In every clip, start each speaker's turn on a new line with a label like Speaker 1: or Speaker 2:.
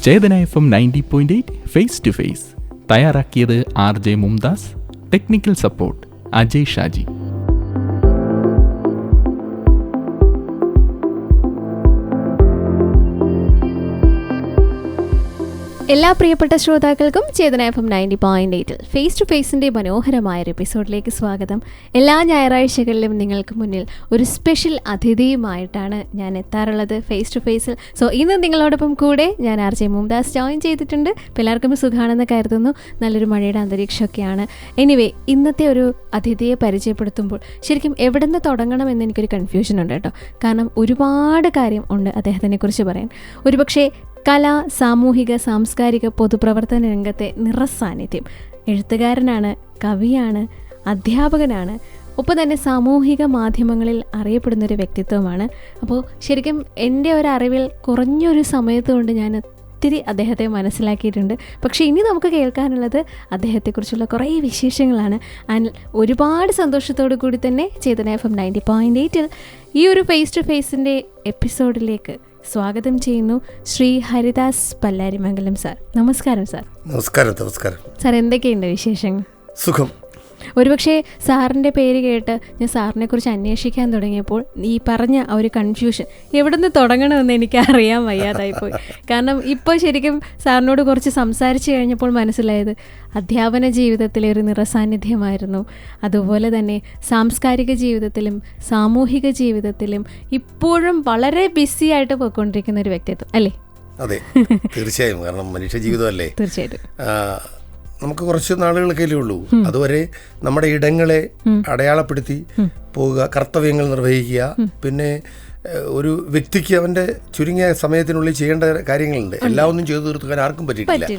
Speaker 1: Chetana FM 90.8 face to face. തയ്യാറാക്കിയത് RJ Mumtaz. Technical support Ajay Shaji.
Speaker 2: എല്ലാ പ്രിയപ്പെട്ട ശ്രോതാക്കൾക്കും ചേതന FM 90.8 ഫേസ് ടു ഫേസിൻ്റെ മനോഹരമായൊരു എപ്പിസോഡിലേക്ക് സ്വാഗതം. എല്ലാ ഞായറാഴ്ചകളിലും നിങ്ങൾക്ക് മുന്നിൽ ഒരു സ്പെഷ്യൽ അതിഥിയുമായിട്ടാണ് ഞാൻ എത്താറുള്ളത് ഫേസ് ടു ഫേസിൽ. സോ ഇന്ന് നിങ്ങളോടൊപ്പം കൂടെ ഞാൻ RJ മുംതാസ് ജോയിൻ ചെയ്തിട്ടുണ്ട്. അപ്പോൾ എല്ലാവർക്കും സുഖമാണെന്ന് കരുതുന്നു. നല്ലൊരു മഴയുടെ അന്തരീക്ഷമൊക്കെയാണ്. എനിവേ, ഇന്നത്തെ ഒരു അതിഥിയെ പരിചയപ്പെടുത്തുമ്പോൾ ശരിക്കും എവിടെ നിന്ന് തുടങ്ങണമെന്ന് എനിക്കൊരു കൺഫ്യൂഷൻ ഉണ്ട് കേട്ടോ. കാരണം ഒരുപാട് കാര്യം ഉണ്ട് അദ്ദേഹത്തിനെ കുറിച്ച് പറയാൻ. ഒരുപക്ഷെ കല, സാമൂഹിക, സാംസ്കാരിക, പൊതുപ്രവർത്തന രംഗത്തെ നിറസാന്നിധ്യം. എഴുത്തുകാരനാണ്, കവിയാണ്, അധ്യാപകനാണ്, ഒപ്പം തന്നെ സാമൂഹിക മാധ്യമങ്ങളിൽ അറിയപ്പെടുന്നൊരു വ്യക്തിത്വമാണ്. അപ്പോൾ ശരിക്കും എൻ്റെ ഒരു അറിവിൽ കുറഞ്ഞൊരു സമയത്ത് കൊണ്ട് ഞാൻ ഒത്തിരി അദ്ദേഹത്തെ മനസ്സിലാക്കിയിട്ടുണ്ട്. പക്ഷേ ഇനി നമുക്ക് കേൾക്കാനുള്ളത് അദ്ദേഹത്തെക്കുറിച്ചുള്ള കുറേ വിശേഷങ്ങളാണ്. ആൻഡ് ഒരുപാട് സന്തോഷത്തോടു കൂടി തന്നെ ചേതന FM 90.8 ഈ ഒരു ഫേസ് ടു ഫേസിൻ്റെ എപ്പിസോഡിലേക്ക് സ്വാഗതം ചെയ്യുന്നു ശ്രീ ഹരിദാസ് പല്ലാരിമംഗലം സാർ. നമസ്കാരം സാർ.
Speaker 3: നമസ്കാരം
Speaker 2: സാർ, എന്തൊക്കെയുണ്ട് വിശേഷങ്ങൾ?
Speaker 3: സുഖം.
Speaker 2: ഒരുപക്ഷെ സാറിൻ്റെ പേര് കേട്ട് ഞാൻ സാറിനെ കുറിച്ച് അന്വേഷിക്കാൻ തുടങ്ങിയപ്പോൾ ഈ പറഞ്ഞ ആ ഒരു കൺഫ്യൂഷൻ എവിടെ നിന്ന് തുടങ്ങണമെന്ന് എനിക്ക് അറിയാൻ വയ്യാതായിപ്പോയി. കാരണം ഇപ്പോൾ ശരിക്കും സാറിനോട് കുറച്ച് സംസാരിച്ച് കഴിഞ്ഞപ്പോൾ മനസ്സിലായത് അധ്യാപന ജീവിതത്തിലെ ഒരു നിറസാന്നിധ്യമായിരുന്നു. അതുപോലെ തന്നെ സാംസ്കാരിക ജീവിതത്തിലും സാമൂഹിക ജീവിതത്തിലും ഇപ്പോഴും വളരെ ബിസി ആയിട്ട് പോയിക്കൊണ്ടിരിക്കുന്ന ഒരു വ്യക്തിത്വം അല്ലേ?
Speaker 3: അതെ, തീർച്ചയായും. കാരണം മനുഷ്യ ജീവിതമല്ലേ.
Speaker 2: തീർച്ചയായിട്ടും.
Speaker 3: നമുക്ക് കുറച്ച് നാളുകളൊക്കെ ഉള്ളൂ. അതുവരെ നമ്മുടെ ഇടങ്ങളെ അടയാളപ്പെടുത്തി പോവുക, കർത്തവ്യങ്ങൾ നിർവഹിക്കുക. പിന്നെ ഒരു വ്യക്തിക്ക് അവൻ്റെ ചുരുങ്ങിയ സമയത്തിനുള്ളിൽ ചെയ്യേണ്ട കാര്യങ്ങളുണ്ട്. എല്ലാം ഒന്നും ചെയ്തു തീർക്കാൻ ആർക്കും പറ്റിയിട്ടില്ല.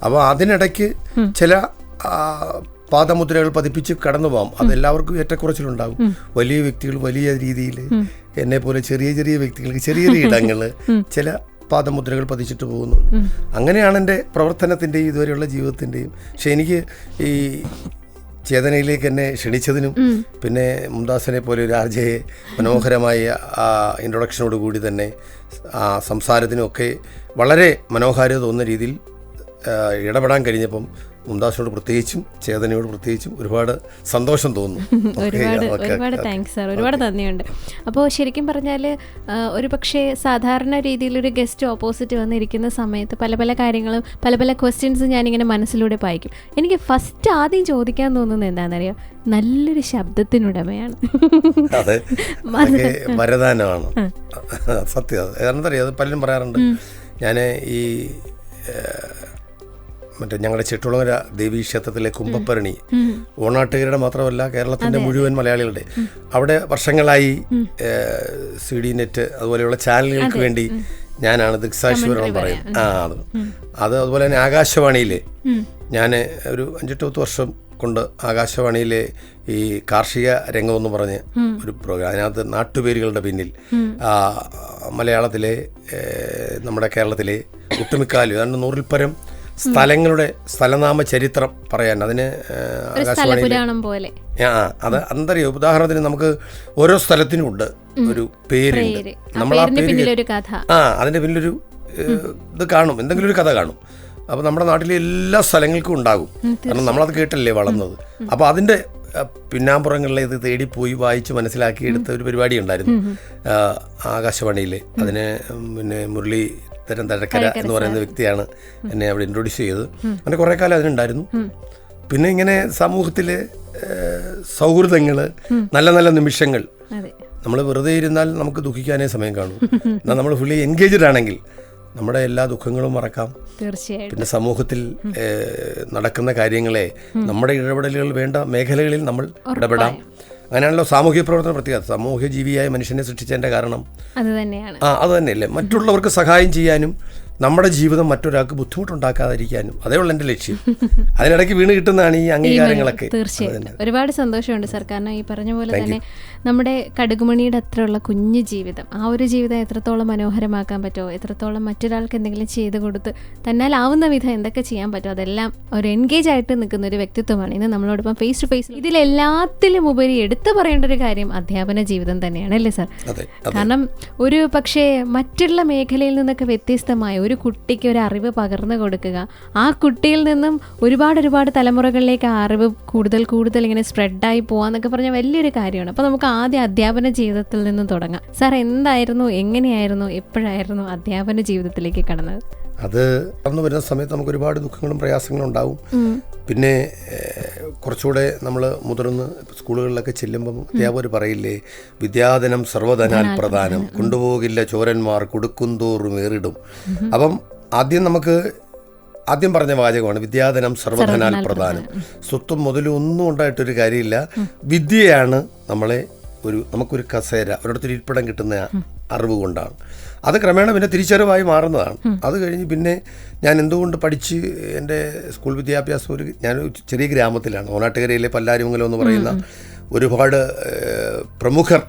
Speaker 3: അപ്പോൾ അതിനിടയ്ക്ക് ചില പാദമുദ്രകൾ പതിപ്പിച്ച് കടന്നു പോകാം. അതെല്ലാവർക്കും ഏറ്റക്കുറച്ചിലുണ്ടാകും. വലിയ വ്യക്തികൾ വലിയ രീതിയിൽ, എന്നെ പോലെ ചെറിയ ചെറിയ വ്യക്തികൾക്ക് ചെറിയ ചെറിയ ഇടങ്ങൾ, ചില പാദമുദ്രകൾ പതിച്ചിട്ട് പോകുന്നുണ്ട്. അങ്ങനെയാണ് എൻ്റെ പ്രവർത്തനത്തിൻ്റെയും ഇതുവരെയുള്ള ജീവിതത്തിൻ്റെയും. പക്ഷെ എനിക്ക് ഈ ചേതനയിലേക്ക് എന്നെ ക്ഷണിച്ചതിനും പിന്നെ മുംതാസിനെ പോലെ ഒരു RJയെ മനോഹരമായ ആ ഇൻട്രൊഡക്ഷനോട് കൂടി തന്നെ ആ സംസാരത്തിനുമൊക്കെ വളരെ മനോഹാരിത തോന്നുന്ന രീതിയിൽ ഇടപെടാൻ കഴിഞ്ഞപ്പം മുംതാസിനോട് പ്രത്യേകിച്ചും ചേതനയോട് പ്രത്യേകിച്ചും ഒരുപാട് സന്തോഷം തോന്നുന്നു.
Speaker 2: ഒരുപാട് താങ്ക്സ് സാർ, ഒരുപാട് നന്ദിയുണ്ട്. അപ്പോൾ ശരിക്കും പറഞ്ഞാൽ ഒരു പക്ഷേ സാധാരണ രീതിയിലൊരു ഗസ്റ്റ് ഓപ്പോസിറ്റ് വന്നിരിക്കുന്ന സമയത്ത് പല പല കാര്യങ്ങളും പല പല ക്വസ്റ്റ്യൻസ് ഞാനിങ്ങനെ മനസ്സിലൂടെ വായിക്കും. എനിക്ക് ഫസ്റ്റ് ആദ്യം ചോദിക്കാൻ തോന്നുന്നത് എന്താണെന്നറിയോ? നല്ലൊരു ശബ്ദത്തിനുടമയാണ്.
Speaker 3: അതെ, വരദാനമാണ് സത്യം. എന്താണെന്നറിയാം, അത് പലരും പറയാറുണ്ട്. ഞാൻ ഈ മറ്റേ ഞങ്ങളുടെ ചെട്ടുളങ്ങര ദേവീക്ഷേത്രത്തിലെ കുംഭപ്പരണി ഓണാട്ടുകാരുടെ മാത്രമല്ല കേരളത്തിൻ്റെ മുഴുവൻ മലയാളികളുടെ അവിടെ വർഷങ്ങളായി CD നെറ്റ് അതുപോലെയുള്ള ചാനലുകൾക്ക് വേണ്ടി ഞാനാണ് ദൃക്സാക്ഷിപരണം പറയും. അത് അതുപോലെ തന്നെ ആകാശവാണിയിൽ ഞാൻ ഒരു 5-10 വർഷം കൊണ്ട് ആകാശവാണിയിലെ ഈ കാർഷിക രംഗമെന്ന് പറഞ്ഞ് ഒരു പ്രോഗ്രാം, അതിനകത്ത് നാട്ടുപേരുകളുടെ പിന്നിൽ മലയാളത്തിലെ നമ്മുടെ കേരളത്തിലെ ഒട്ടുമിക്കാലും 100-ൽ പരം സ്ഥലങ്ങളുടെ സ്ഥലനാമ ചരിത്രം പറയാൻ അതിന് ആകാശവാണിയിൽ അത് അന്തരിയോ. ഉദാഹരണത്തിന് നമുക്ക് ഓരോ സ്ഥലത്തിനും ഉണ്ട് ഒരു പേരുണ്ട്. നമ്മൾ ആ പേര് അതിൻ്റെ പിന്നിലൊരു ഇത് കാണും, എന്തെങ്കിലും ഒരു കഥ കാണും. അപ്പോൾ നമ്മുടെ നാട്ടിലെ എല്ലാ സ്ഥലങ്ങൾക്കും ഉണ്ടാകും. കാരണം നമ്മളത് കേട്ടല്ലേ വളർന്നത്. അപ്പോൾ അതിൻ്റെ പിന്നാമ്പുറങ്ങളിലെ ഇത് തേടിപ്പോയി വായിച്ച് മനസ്സിലാക്കി എടുത്ത ഒരു പരിപാടി ഉണ്ടായിരുന്നു ആകാശവാണിയിൽ. അതിന് പിന്നെ മുരളി തഴക്കര എന്ന് പറയുന്ന വ്യക്തിയാണ് എന്നെ അവിടെ ഇൻട്രൊഡ്യൂസ് ചെയ്തത്. അങ്ങനെ കുറേ കാലം അതിനുണ്ടായിരുന്നു. പിന്നെ ഇങ്ങനെ സമൂഹത്തിലെ സൗഹൃദങ്ങൾ, നല്ല നല്ല നിമിഷങ്ങൾ, നമ്മൾ വെറുതെ ഇരുന്നാൽ നമുക്ക് ദുഃഖിക്കാനേ സമയം കാണും. എന്നാൽ നമ്മൾ ഫുള്ളി എൻഗേജ്ഡ് ആണെങ്കിൽ നമ്മുടെ എല്ലാ ദുഃഖങ്ങളും മറക്കാം. പിന്നെ സമൂഹത്തിൽ നടക്കുന്ന കാര്യങ്ങളെ നമ്മുടെ ഇടപെടലുകൾ വേണ്ട മേഖലകളിൽ നമ്മൾ ഇടപെടാം. അങ്ങനെയാണല്ലോ സാമൂഹ്യ പ്രവർത്തന പ്രത്യേകത. സാമൂഹ്യ ജീവിയായ മനുഷ്യനെ സൃഷ്ടിച്ചതിൻ്റെ കാരണം അത് തന്നെയല്ലേ. മറ്റുള്ളവർക്ക് സഹായം ചെയ്യാനും നമ്മുടെ ജീവിതം മറ്റൊരാൾക്ക് ബുദ്ധിമുട്ടുണ്ടാക്കാതിരിക്കാനും അതേ ഉള്ള എൻ്റെ ലക്ഷ്യം. അതിനിടയ്ക്ക് വീണ് കിട്ടുന്നതാണ് ഈ അംഗീകാരങ്ങളൊക്കെ.
Speaker 2: തീർച്ചയായിട്ടും ഒരുപാട് സന്തോഷമുണ്ട് സാർ. കാരണം ഈ പറഞ്ഞ പോലെ തന്നെ നമ്മുടെ കടുകുമണിയുടെ അത്രയുള്ള കുഞ്ഞു ജീവിതം, ആ ഒരു ജീവിതം എത്രത്തോളം മനോഹരമാക്കാൻ പറ്റുമോ, എത്രത്തോളം മറ്റൊരാൾക്ക് എന്തെങ്കിലും ചെയ്ത് കൊടുത്ത് തന്നാലാവുന്ന വിധം എന്തൊക്കെ ചെയ്യാൻ പറ്റുമോ അതെല്ലാം ഒരു എൻഗേജ് ആയിട്ട് നിൽക്കുന്ന ഒരു വ്യക്തിത്വമാണ് ഇന്ന് നമ്മളോടൊപ്പം ഫേസ് ടു ഫേസ്. ഇതിലെല്ലാത്തിലും ഉപരി എടുത്തു പറയേണ്ട ഒരു കാര്യം അധ്യാപന ജീവിതം തന്നെയാണ് അല്ലേ സാർ? കാരണം ഒരു പക്ഷേ മറ്റുള്ള മേഖലയിൽ നിന്നൊക്കെ വ്യത്യസ്തമായ ഒരു കുട്ടിക്ക് ഒരു അറിവ് പകർന്നു കൊടുക്കുക, ആ കുട്ടിയിൽ നിന്നും ഒരുപാട് തലമുറകളിലേക്ക് ആ അറിവ് കൂടുതൽ ഇങ്ങനെ സ്പ്രെഡായി പോകാന്നൊക്കെ പറഞ്ഞാൽ വലിയൊരു കാര്യമാണ്. അപ്പോൾ നമുക്ക് ആദ്യം അധ്യാപന ജീവിതത്തിൽ നിന്നും തുടങ്ങാം. സാർ എന്തായിരുന്നു, എങ്ങനെയായിരുന്നു, എപ്പോഴായിരുന്നു അധ്യാപന ജീവിതത്തിലേക്ക് കടന്നത്?
Speaker 3: അത് കടന്നു വരുന്ന സമയത്ത് നമുക്ക് ഒരുപാട് ദുഃഖങ്ങളും പ്രയാസങ്ങളും ഉണ്ടാവും. പിന്നെ കുറച്ചുകൂടെ നമ്മൾ മുതിർന്ന് സ്കൂളുകളിലൊക്കെ ചെല്ലുമ്പം അധ്യാപകർ പറയില്ലേ, വിദ്യാധനം സർവ്വധനാൽ പ്രധാനം, കൊണ്ടുപോകില്ല ചോരന്മാർ കൊടുക്കുന്തോറും ഏറിടും. അപ്പം ആദ്യം പറഞ്ഞ വാചകമാണ് വിദ്യാധനം സർവ്വധനാൽ പ്രധാനം. സ്വത്തും മുതലും ഒന്നും ഉണ്ടായിട്ടൊരു കാര്യമില്ല. വിദ്യയാണ് നമുക്കൊരു കസേര ഒരിടത്തൊരു ഇരിപ്പിടം കിട്ടുന്ന അറിവ് കൊണ്ടാണ്. അത് ക്രമേണ പിന്നെ തിരിച്ചറിവായി മാറുന്നതാണ്. അത് കഴിഞ്ഞ് പിന്നെ ഞാൻ എന്തുകൊണ്ട് പഠിച്ച് എൻ്റെ സ്കൂൾ വിദ്യാഭ്യാസം ഞാനൊരു ചെറിയ ഗ്രാമത്തിലാണ്, ഓണാട്ടുകരയിലെ പല്ലാരിമംഗലം എന്ന് പറയുന്ന ഒരുപാട് പ്രമുഖർ,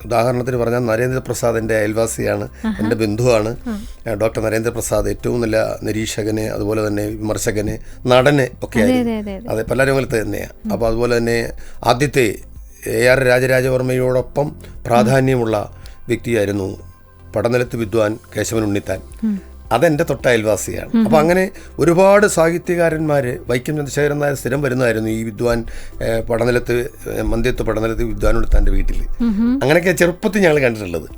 Speaker 3: ഉദാഹരണത്തിന് പറഞ്ഞാൽ നരേന്ദ്രപ്രസാദ് എൻ്റെ അയൽവാസിയാണ്, എൻ്റെ ബന്ധുവാണ്. ഡോക്ടർ നരേന്ദ്രപ്രസാദ് ഏറ്റവും നല്ല നിരീക്ഷകന്, അതുപോലെ തന്നെ വിമർശകന്, നടന് ഒക്കെ ആയിരുന്നു. അതെ, പല്ലാരിമംഗലത്ത് തന്നെയാണ്. അപ്പോൾ അതുപോലെ തന്നെ ആദ്യത്തെ AR രാജരാജവർമ്മയോടൊപ്പം പ്രാധാന്യമുള്ള വ്യക്തിയായിരുന്നു പടനിലത്ത് വിദ്വാൻ കേശവൻ ഉണ്ണിത്താൻ. അതെൻ്റെ തൊട്ട അയൽവാസിയാണ്. അപ്പോൾ അങ്ങനെ ഒരുപാട് സാഹിത്യകാരന്മാർ, വൈക്കം ചന്ദ്രശേഖരൻ നായർ സ്ഥിരം വരുന്നതായിരുന്നു ഈ വിദ്വാൻ മന്ദിയത്ത് പടനിലത്ത് വിദ്വാൻ ഉണ്ണിത്താൻ്റെ വീട്ടിൽ. അങ്ങനെയൊക്കെ ചെറുപ്പത്തിൽ ഞങ്ങൾ കണ്ടിട്ടുള്ളത്.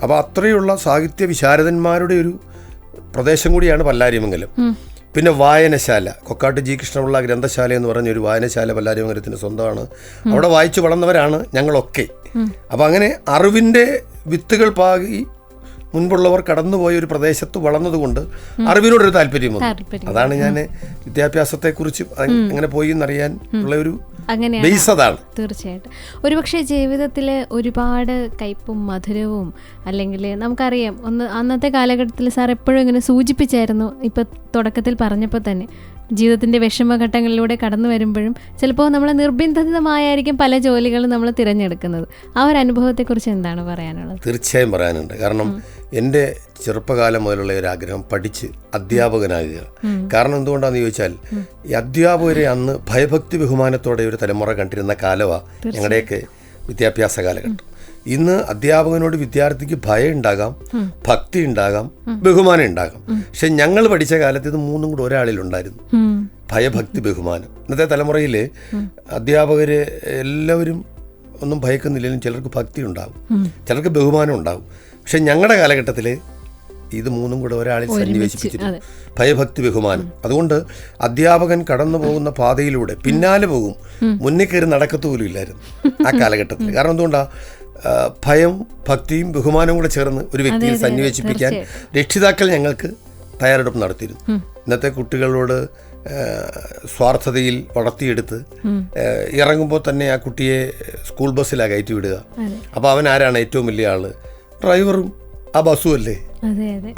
Speaker 3: അപ്പോൾ അത്രയുള്ള സാഹിത്യ വിശാരദന്മാരുടെ ഒരു പ്രദേശം കൂടിയാണ് പല്ലാരിമംഗലം. പിന്നെ വായനശാല, കൊക്കാട്ട് ജി കൃഷ്ണപിള്ള ഗ്രന്ഥശാല എന്ന് പറഞ്ഞൊരു വായനശാല പല്ലാരിമംഗലത്തിന് സ്വന്തമാണ്. അവിടെ വായിച്ചു വളർന്നവരാണ് ഞങ്ങളൊക്കെ. അപ്പം അങ്ങനെ അറിവിൻ്റെ വിത്തുകൾ പാകി മുൻപുള്ളവർ കടന്നുപോയ ഒരു പ്രദേശത്ത് വളർന്നതുകൊണ്ട് അറിവിനോടൊരു താല്പര്യം വന്നു. അതാണ് ഞാൻ വിദ്യാഭ്യാസത്തെക്കുറിച്ച് അങ്ങനെ പോയി എന്നറിയാൻ ഉള്ള ഒരു ബേസ് അതാണ്.
Speaker 2: തീർച്ചയായിട്ടും. ഒരുപക്ഷെ ജീവിതത്തിൽ ഒരുപാട് കയ്പും മധുരവും, അല്ലെങ്കിൽ നമുക്കറിയാം അന്നത്തെ കാലഘട്ടത്തിൽ സാർ എപ്പോഴും ഇങ്ങനെ സൂചിപ്പിച്ചായിരുന്നു, ഇപ്പം തുടക്കത്തിൽ പറഞ്ഞപ്പോൾ തന്നെ ജീവിതത്തിൻ്റെ വിഷമഘട്ടങ്ങളിലൂടെ കടന്നു വരുമ്പോഴും ചിലപ്പോൾ നമ്മൾ നിർബന്ധിതമായിരിക്കും പല ജോലികളും നമ്മൾ തിരഞ്ഞെടുക്കുന്നത്. ആ ഒരു അനുഭവത്തെക്കുറിച്ച് എന്താണ് പറയാനുള്ളത്?
Speaker 3: തീർച്ചയായും പറയാനുണ്ട്. കാരണം എൻ്റെ ചെറുപ്പകാലം മുതലുള്ള ഒരു ആഗ്രഹം പഠിച്ച് അധ്യാപകനാകുക. കാരണം എന്തുകൊണ്ടാണെന്ന് ചോദിച്ചാൽ, ഈ അധ്യാപകരെ അന്ന് ഭയഭക്തി ബഹുമാനത്തോടെ ഒരു തലമുറ കണ്ടിരുന്ന കാലമാണ് ഞങ്ങളുടെയൊക്കെ വിദ്യാഭ്യാസ കാലഘട്ടം. ഇന്ന് അധ്യാപകനോട് വിദ്യാർത്ഥിക്ക് ഭയം ഉണ്ടാകാം, ഭക്തി ഉണ്ടാകാം, ബഹുമാനം ഉണ്ടാകാം. പക്ഷെ ഞങ്ങൾ പഠിച്ച കാലത്ത് ഇത് മൂന്നും കൂടെ ഒരാളിലുണ്ടായിരുന്നു, ഭയഭക്തി ബഹുമാനം. ഇന്നത്തെ തലമുറയിൽ അധ്യാപകർ എല്ലാവരും ഒന്നും ഭയക്കുന്നില്ലെങ്കിലും ചിലർക്ക് ഭക്തി ഉണ്ടാകും, ചിലർക്ക് ബഹുമാനം ഉണ്ടാകും. പക്ഷെ ഞങ്ങളുടെ കാലഘട്ടത്തിൽ ഇത് മൂന്നും കൂടെ ഒരാളിൽ സന്നിവേശിപ്പിച്ചിട്ടുണ്ട്, ഭയഭക്തി ബഹുമാനം. അതുകൊണ്ട് അധ്യാപകൻ കടന്നു പോകുന്ന പാതയിലൂടെ പിന്നാലെ പോകും, മുന്നിൽ കയറി നടക്കത്തുപോലും ഇല്ലായിരുന്നു ആ കാലഘട്ടത്തിൽ. കാരണം എന്തുകൊണ്ടാണ്? ഭയം, ഭക്തിയും ബഹുമാനവും കൂടെ ചേർന്ന് ഒരു വ്യക്തിയിൽ സന്നിവേശിപ്പിക്കാൻ രക്ഷിതാക്കൾ ഞങ്ങൾക്ക് തയ്യാറെടുപ്പ് നടത്തിയിരുന്നു. ഇന്നത്തെ കുട്ടികളോട് സ്വാർത്ഥതയിൽ വളർത്തിയെടുത്ത് ഇറങ്ങുമ്പോൾ തന്നെ ആ കുട്ടിയെ സ്കൂൾ ബസ്സിലാണ് കയറ്റി വിടുക. അപ്പോൾ അവൻ ആരാണ് ഏറ്റവും വലിയ ആള്? ഡ്രൈവറും ആ ബസ്സും അല്ലേ?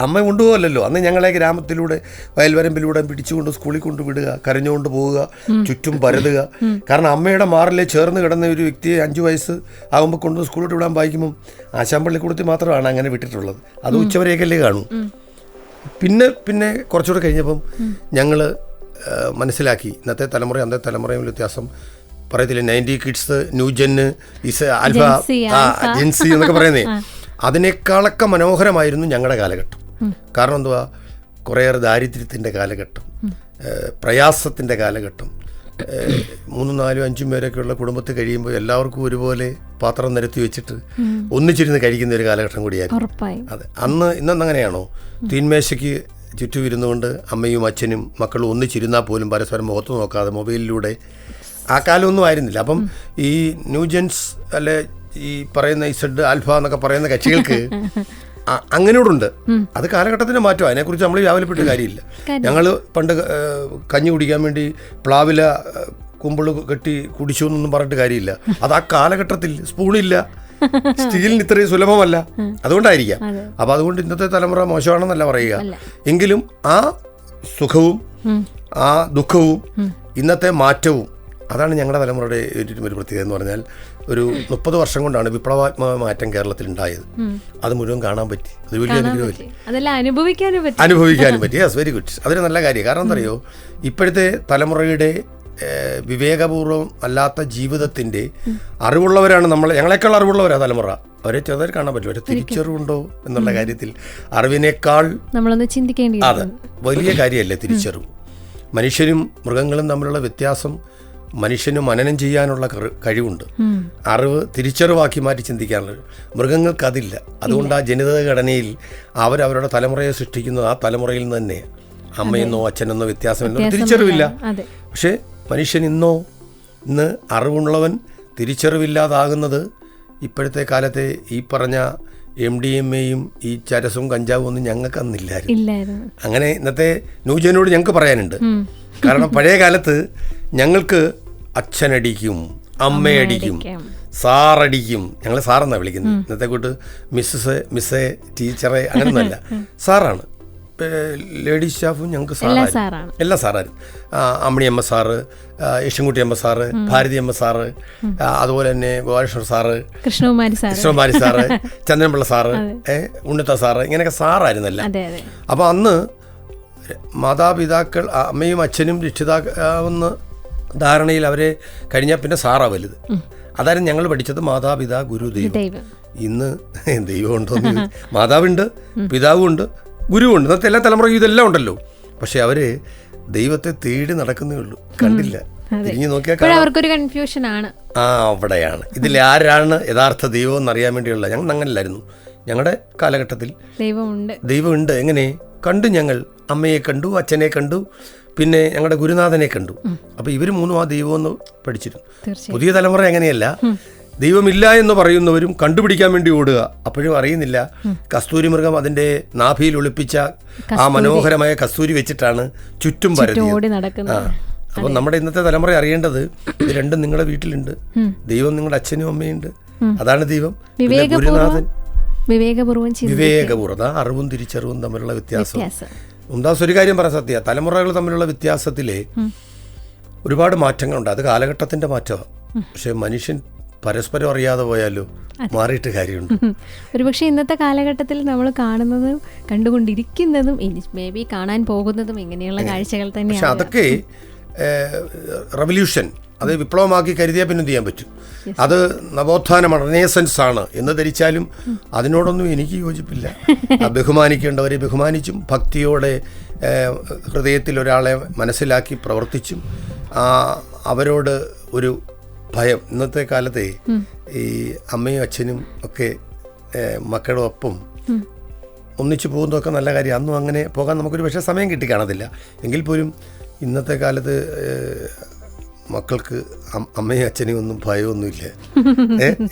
Speaker 3: അമ്മ കൊണ്ടുപോകല്ലോ. അന്ന് ഞങ്ങളെ ഗ്രാമത്തിലൂടെ വയൽവരമ്പിലൂടെ പിടിച്ചുകൊണ്ട് സ്കൂളിൽ കൊണ്ടുവിടുക, കരഞ്ഞുകൊണ്ട് പോവുക, ചുറ്റും പരതുക. കാരണം അമ്മയുടെ മാറിലെ ചേർന്ന് കിടന്ന ഒരു വ്യക്തിയെ 5 വയസ്സ് ആകുമ്പോൾ കൊണ്ട് സ്കൂളിൽ വിടാൻ വായിക്കുമ്പം ആശാമ്പള്ളിക്കൂടത്തിൽ മാത്രമാണ് അങ്ങനെ വിട്ടിട്ടുള്ളത്. അത് ഉച്ചവരെയൊക്കെയല്ലേ കാണൂ. പിന്നെ കുറച്ചുകൂടെ കഴിഞ്ഞപ്പം ഞങ്ങൾ മനസ്സിലാക്കി, ഇന്നത്തെ തലമുറ അന്നത്തെ തലമുറയും വ്യത്യാസം പറയത്തില്ല. 90 കിഡ്സ്, ന്യൂ ജെന്ന്, ആൽഫ, ജെൻസി എന്നൊക്കെ പറയുന്നേ. അതിനേക്കാളൊക്കെ മനോഹരമായിരുന്നു ഞങ്ങളുടെ കാലഘട്ടം. കാരണം എന്തുവാ? കുറേയേറെ ദാരിദ്ര്യത്തിൻ്റെ കാലഘട്ടം, പ്രയാസത്തിൻ്റെ കാലഘട്ടം. 3, 4, 5 പേരൊക്കെയുള്ള കുടുംബത്തിൽ കഴിയുമ്പോൾ എല്ലാവർക്കും ഒരുപോലെ പാത്രം നിരത്തി വെച്ചിട്ട് ഒന്നിച്ചിരുന്ന് കഴിക്കുന്ന ഒരു കാലഘട്ടം കൂടിയായിരുന്നു. അതെ, ഇന്നൊന്നും അങ്ങനെയാണോ? തീന്മേശയ്ക്ക് ചുറ്റും ഇരുന്നുകൊണ്ട് അമ്മയും അച്ഛനും മക്കളും ഒന്നിച്ചിരുന്നാൽ പോലും പരസ്പരം മുഖത്ത് നോക്കാതെ മൊബൈലിലൂടെ, ആ കാലമൊന്നും ആയിരുന്നില്ല. അപ്പം ഈ ന്യൂജൻസ് അല്ലെ ഈ പറയുന്ന ഇസഡ്, ആൽഫ എന്നൊക്കെ പറയുന്ന കക്ഷികൾക്ക് അങ്ങനെയോടുണ്ട്. അത് കാലഘട്ടത്തിൻ്റെ മാറ്റം. അതിനെക്കുറിച്ച് നമ്മൾ വ്യാപനപ്പെട്ട കാര്യമില്ല. ഞങ്ങൾ പണ്ട് കഞ്ഞി കുടിക്കാൻ വേണ്ടി പ്ലാവില കുമ്പിൾ കെട്ടി കുടിച്ചു എന്നൊന്നും പറഞ്ഞിട്ട് കാര്യമില്ല. അത് ആ കാലഘട്ടത്തിൽ സ്പൂണില്ല, സ്റ്റീലിന് ഇത്രയും സുലഭമല്ല, അതുകൊണ്ടായിരിക്കാം. അപ്പോൾ അതുകൊണ്ട് ഇന്നത്തെ തലമുറ മോശമാണെന്നല്ല പറയുക. എങ്കിലും ആ സുഖവും ആ ദുഃഖവും ഇന്നത്തെ മാറ്റവും, അതാണ് ഞങ്ങളുടെ തലമുറയുടെ ഒരു പ്രത്യേകത എന്ന് പറഞ്ഞാൽ. ഒരു 30 വർഷം കൊണ്ടാണ് വിപ്ലവാത്മക മാറ്റം കേരളത്തിൽ ഉണ്ടായത്. അത് മുഴുവൻ കാണാൻ പറ്റി. അത് വലിയ അനുഗ്രഹമല്ലേ? അനുഭവിക്കാനും പറ്റി. Yes, very good. അതൊരു നല്ല കാര്യം. കാരണം എന്താ അറിയോ, ഇപ്പോഴത്തെ തലമുറയുടെ വിവേകപൂർവം അല്ലാത്ത ജീവിതത്തിൻ്റെ അറിവുള്ളവരാണ് ഞങ്ങളെക്കാൾ അറിവുള്ളവരാണ് തലമുറ. അവരെ ചെറുതായി കാണാൻ പറ്റും. അവരെ തിരിച്ചറിവുണ്ടോ എന്നുള്ള കാര്യത്തിൽ അറിവിനേക്കാൾ
Speaker 2: നമ്മളൊന്ന് ചിന്തിക്കേണ്ടി.
Speaker 3: അതെ, വലിയ കാര്യമല്ലേ തിരിച്ചറിവ്. മനുഷ്യരും മൃഗങ്ങളും തമ്മിലുള്ള വ്യത്യാസം മനുഷ്യന് മനനം ചെയ്യാനുള്ള കഴിവുണ്ട്. അറിവ് തിരിച്ചറിവാക്കി മാറ്റി ചിന്തിക്കാനുള്ള മൃഗങ്ങൾക്കതില്ല. അതുകൊണ്ട് ആ ജനിതഘടനയിൽ അവരവരുടെ തലമുറയെ സൃഷ്ടിക്കുന്നത് ആ തലമുറയിൽ നിന്ന് തന്നെ. അമ്മയെന്നോ അച്ഛനെന്നോ വ്യത്യാസമെന്നോ തിരിച്ചറിവില്ല. പക്ഷേ മനുഷ്യൻ ഇന്ന് അറിവുള്ളവൻ തിരിച്ചറിവില്ലാതാകുന്നത് ഇപ്പോഴത്തെ കാലത്തെ ഈ പറഞ്ഞ MDMAയും ഈ ചരസും കഞ്ചാവും ഒന്നും ഞങ്ങൾക്ക് അന്നില്ലായിരുന്നു. അങ്ങനെ ഇന്നത്തെ ന്യൂജനോട് ഞങ്ങൾക്ക് പറയാനുണ്ട്. കാരണം പഴയ കാലത്ത് ഞങ്ങൾക്ക് അച്ഛനടിക്കും, അമ്മയടിക്കും, സാറടിക്കും. ഞങ്ങൾ സാറെന്നാണ് വിളിക്കുന്നത്. ഇന്നത്തെ കൂട്ട് മിസ്സേ ടീച്ചറെ അങ്ങനെയൊന്നുമല്ല, സാറാണ്. ലേഡീസ് സ്റ്റാഫും ഞങ്ങൾക്ക് സാറാണ്, എല്ലാ സാറായിരുന്നു. അമ്മിണിയമ്മ സാറ്, യശുൻകുട്ടി അമ്മ സാറ്, ഭാരതിയമ്മ സാറ്, അതുപോലെ തന്നെ Gopalakrishnan sir, Krishnakumari sir, Chandranpillai sir, Unnitha sir, ഇങ്ങനെയൊക്കെ സാറായിരുന്നല്ല. അപ്പോൾ അന്ന് മാതാപിതാക്കൾ അമ്മയും അച്ഛനും രക്ഷിതാവെന്ന ധാരണയിൽ അവരെ കഴിഞ്ഞാൽ പിന്നെ സാറാ വലുത്. അതായിരുന്നു ഞങ്ങൾ പഠിച്ചത്. മാതാപിതാ ഗുരു ദൈവം. ഇന്ന് ദൈവമുണ്ടോ? മാതാവുണ്ട്, പിതാവുണ്ട്, ഗുരുവുണ്ട്. ഇന്നത്തെ എല്ലാ തലമുറയും ഇതെല്ലാം ഉണ്ടല്ലോ. പക്ഷെ അവര് ദൈവത്തെ തേടി നടക്കുന്നേ ഉള്ളൂ, കണ്ടില്ല. തിരിഞ്ഞു നോക്കിയാൽ
Speaker 2: അവർക്കൊരു കൺഫ്യൂഷൻ ആണ്.
Speaker 3: അവിടെയാണ് ഇതിൽ ആരാണ് യഥാർത്ഥ ദൈവം എന്നറിയാൻ വേണ്ടിയുള്ള. ഞങ്ങൾ അങ്ങനെയല്ലായിരുന്നു. ഞങ്ങളുടെ കാലഘട്ടത്തിൽ ദൈവമുണ്ട്. എങ്ങനെ കണ്ടു? ഞങ്ങൾ അമ്മയെ കണ്ടു, അച്ഛനെ കണ്ടു, പിന്നെ ഞങ്ങളുടെ ഗുരുനാഥനെ കണ്ടു. അപ്പോൾ ഇവർ മൂന്നും ആ ദൈവമെന്ന് പഠിച്ചിരുന്നു. പുതിയ തലമുറ അങ്ങനെയല്ല. ദൈവമില്ല എന്ന് പറയുന്നവരും കണ്ടുപിടിക്കാൻ വേണ്ടി ഓടുക. അപ്പോഴും അറിയുന്നില്ല കസ്തൂരി മൃഗം അതിൻ്റെ നാഭിയിൽ ഒളിപ്പിച്ച ആ മനോഹരമായ കസ്തൂരി വെച്ചിട്ടാണ് ചുറ്റും പരതിയത്. അപ്പം നമ്മുടെ ഇന്നത്തെ തലമുറ അറിയേണ്ടത് ഇത് രണ്ടും നിങ്ങളുടെ വീട്ടിലുണ്ട്. ദൈവം നിങ്ങളുടെ അച്ഛനും അമ്മയുണ്ട്, അതാണ് ദൈവം. ഗുരുനാഥൻ വിവേകപൂർവ്വം. അറിവും തിരിച്ചറിവും തമ്മിലുള്ള വ്യത്യാസം. മുംതാസ് ഒരു കാര്യം പറയാം, സത്യ തലമുറകൾ തമ്മിലുള്ള വ്യത്യാസത്തിലെ ഒരുപാട് മാറ്റങ്ങളുണ്ട്. അത് കാലഘട്ടത്തിന്റെ മാറ്റമാണ്. പക്ഷെ മനുഷ്യൻ പരസ്പരം അറിയാതെ പോയാലോ മാറിയിട്ട് കാര്യമുണ്ട്.
Speaker 2: ഒരുപക്ഷെ ഇന്നത്തെ കാലഘട്ടത്തിൽ നമ്മൾ കാണുന്നതും കണ്ടുകൊണ്ടിരിക്കുന്നതും മേ ബി കാണാൻ പോകുന്നതും ഇങ്ങനെയുള്ള കാഴ്ചകൾ തന്നെയാണ്.
Speaker 3: പക്ഷെ അതൊക്കെ റവല്യൂഷൻ, അത് വിപ്ലവമാക്കി കരുതിയാൽ പിന്നെ ചെയ്യാൻ പറ്റും. അത് നവോത്ഥാനമാണ്, റിനേസൻസ് ആണ് എന്ന് ധരിച്ചാലും അതിനോടൊന്നും എനിക്ക് യോജിപ്പില്ല. ബഹുമാനിക്കേണ്ടവരെ ബഹുമാനിച്ചും ഭക്തിയോടെ ഹൃദയത്തിൽ ഒരാളെ മനസ്സിലാക്കി പ്രവർത്തിച്ചും അവരോട് ഒരു ഭയം. ഇന്നത്തെ കാലത്തെ ഈ അമ്മയും അച്ഛനും ഒക്കെ മക്കളുടെ ഒപ്പം ഒന്നിച്ചു പോകുന്നതൊക്കെ നല്ല കാര്യം. അന്നും അങ്ങനെ പോകാൻ നമുക്കൊരു പക്ഷേ സമയം കിട്ടി കാണത്തില്ല. എങ്കിൽ പോലും ഇന്നത്തെ കാലത്ത് മക്കൾക്ക് അമ്മയും അച്ഛനെയും ഒന്നും ഭയമൊന്നുമില്ല.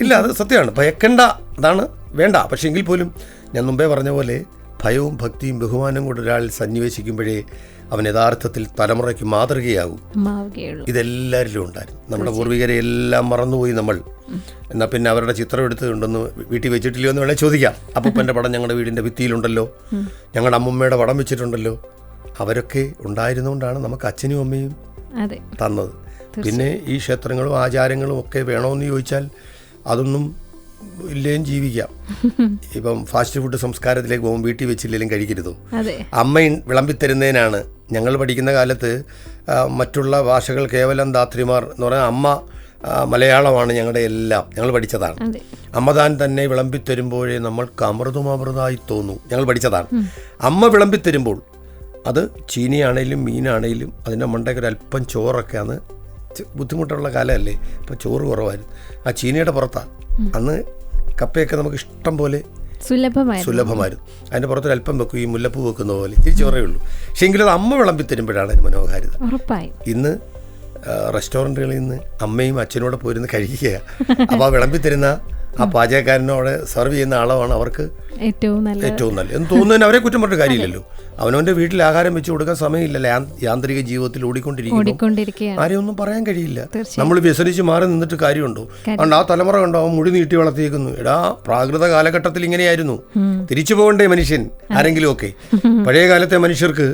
Speaker 3: ഇല്ല, അത് സത്യമാണ്. ഭയക്കേണ്ട, അതാണ് വേണ്ട. പക്ഷെ എങ്കിൽ പോലും ഞാൻ മുമ്പേ പറഞ്ഞ പോലെ ഭയവും ഭക്തിയും ബഹുമാനവും കൂടെ ഒരാൾ സന്നിവേശിക്കുമ്പോഴേ അവൻ യഥാർത്ഥത്തിൽ തലമുറയ്ക്ക് മാതൃകയാകും. ഇതെല്ലാവരിലും ഉണ്ടായിരുന്നു. നമ്മുടെ പൂർവികരെ എല്ലാം മറന്നുപോയി നമ്മൾ. എന്നാൽ പിന്നെ അവരുടെ ചിത്രം എടുത്തുകൊണ്ടൊന്ന് വീട്ടിൽ വെച്ചിട്ടില്ലയോ എന്ന് വേണേൽ ചോദിക്കാം. അപ്പൂപ്പൻ്റെ പടം ഞങ്ങളുടെ വീടിൻ്റെ ഭിത്തിയിലുണ്ടല്ലോ, ഞങ്ങളുടെ അമ്മൂമ്മയുടെ പടം വെച്ചിട്ടുണ്ടല്ലോ. അവരൊക്കെ ഉണ്ടായിരുന്നുകൊണ്ടാണ് നമുക്ക് അച്ഛനും അമ്മയും തന്നത്. പിന്നെ ഈ ക്ഷേത്രങ്ങളും ആചാരങ്ങളും ഒക്കെ വേണമെന്ന് ചോദിച്ചാൽ അതൊന്നും ഇല്ലേയും ജീവിക്കാം. ഇപ്പം ഫാസ്റ്റ് ഫുഡ് സംസ്കാരത്തിലേക്ക് പോകും, വീട്ടിൽ വെച്ചില്ലെങ്കിലും കഴിക്കരുതോ. അമ്മ വിളമ്പിത്തരുന്നതിനാണ്. ഞങ്ങൾ പഠിക്കുന്ന കാലത്ത് മറ്റുള്ള ഭാഷകൾ കേവലം ധാത്രിമാർ എന്ന് പറഞ്ഞാൽ അമ്മ മലയാളമാണ് ഞങ്ങളുടെ എല്ലാം. ഞങ്ങൾ പഠിച്ചതാണ്. അമ്മതാൻ തന്നെ വിളമ്പിത്തരുമ്പോഴേ നമ്മൾക്ക് അമൃതമായി തോന്നും. ഞങ്ങൾ പഠിച്ചതാണ്. അമ്മ വിളമ്പിത്തരുമ്പോൾ അത് ചീനിയാണേലും മീനാണേലും അതിൻ്റെ മണ്ടയ്ക്ക് ഒരല്പം ചോറൊക്കെയാണ്. ബുദ്ധിമുട്ടുള്ള കാലമല്ലേ, അപ്പോൾ ചോറ് കുറവായിരുന്നു. ആ ചീനിയുടെ പുറത്താണ്. അന്ന് കപ്പയൊക്കെ നമുക്ക് ഇഷ്ടം പോലെ സുലഭമായിരുന്നു. അതിൻ്റെ പുറത്തൊരല്പം വെക്കും, ഈ മുല്ലപ്പൂ വെക്കുന്ന പോലെ തിരിച്ചു കുറേ ഉള്ളൂ. പക്ഷേ എങ്കിലും അത് അമ്മ വിളമ്പിത്തരുമ്പോഴാണ് അതിന് മനോഹാരിത. ഇന്ന് റെസ്റ്റോറൻറ്റുകളിൽ നിന്ന് അമ്മയും അച്ഛനോടെ പോയിരുന്ന് കഴിക്കുക. അപ്പോൾ ആ വിളമ്പിത്തരുന്ന ആ പാചകക്കാരനോട് സെർവ് ചെയ്യുന്ന ആളാണ് അവർക്ക് ഏറ്റവും നല്ല എന്ന് തോന്നുന്നതിന് അവരെ കുറ്റം പറഞ്ഞ കാര്യമില്ലല്ലോ. അവനവൻ്റെ വീട്ടിൽ ആഹാരം വെച്ച് കൊടുക്കാൻ സമയമില്ലല്ലോ. യാന്ത്രിക ജീവിതത്തിൽ ഓടിക്കൊണ്ടിരിക്കുന്നു. ആരെയും ഒന്നും പറയാൻ കഴിയില്ല. നമ്മൾ വ്യസനിച്ച് മാറി നിന്നിട്ട് കാര്യമുണ്ടോ? അതുകൊണ്ട് ആ തലമുറ കണ്ടോ അവൻ മുടി നീട്ടി വളർത്തിയേക്കുന്നു. എടാ, പ്രാകൃത കാലഘട്ടത്തിൽ ഇങ്ങനെയായിരുന്നു. തിരിച്ചു പോകണ്ടേ മനുഷ്യൻ ആരെങ്കിലും ഒക്കെ? പഴയ കാലത്തെ മനുഷ്യർക്ക്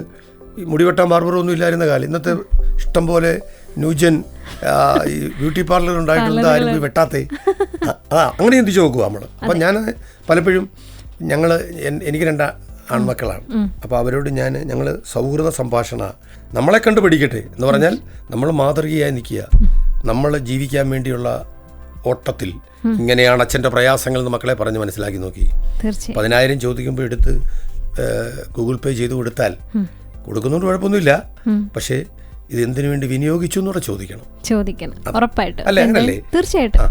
Speaker 3: മുടിവെട്ടാൻ ബാർബറൊന്നും ഇല്ലായിരുന്ന കാലം. ഇന്നത്തെ ഇഷ്ടം പോലെ ന്യൂജൻ ഈ ബ്യൂട്ടി പാർലർ ഉണ്ടായിട്ടുണ്ട്. ആരും പോയി വെട്ടാത്തേ. അങ്ങനെ ചിന്തിച്ച് നോക്കുക നമ്മൾ. അപ്പം ഞാൻ പലപ്പോഴും എനിക്ക് ആൺമക്കളാണ്. അപ്പോൾ അവരോട് ഞങ്ങൾ സൗഹൃദ സംഭാഷണ, നമ്മളെ കണ്ടു പഠിക്കട്ടെ എന്ന് പറഞ്ഞാൽ നമ്മൾ മാതൃകയായി നിൽക്കുക. നമ്മൾ ജീവിക്കാൻ വേണ്ടിയുള്ള ഓട്ടത്തിൽ ഇങ്ങനെയാണ് അച്ഛൻ്റെ പ്രയാസങ്ങൾ എന്ന് മക്കളെ പറഞ്ഞ് മനസ്സിലാക്കി നോക്കി. 10,000 ചോദിക്കുമ്പോൾ എടുത്ത് ഗൂഗിൾ പേ ചെയ്ത് കൊടുത്താൽ കൊടുക്കുന്നതുകൊണ്ട് കുഴപ്പമൊന്നുമില്ല. പക്ഷേ ഇത് എന്തിനു വേണ്ടി വിനിയോഗിച്ചു എന്നൂടെ ചോദിക്കണം.
Speaker 2: ഉറപ്പായിട്ടും.
Speaker 3: അല്ലേ, അങ്ങനല്ലേ?
Speaker 2: തീർച്ചയായിട്ടും.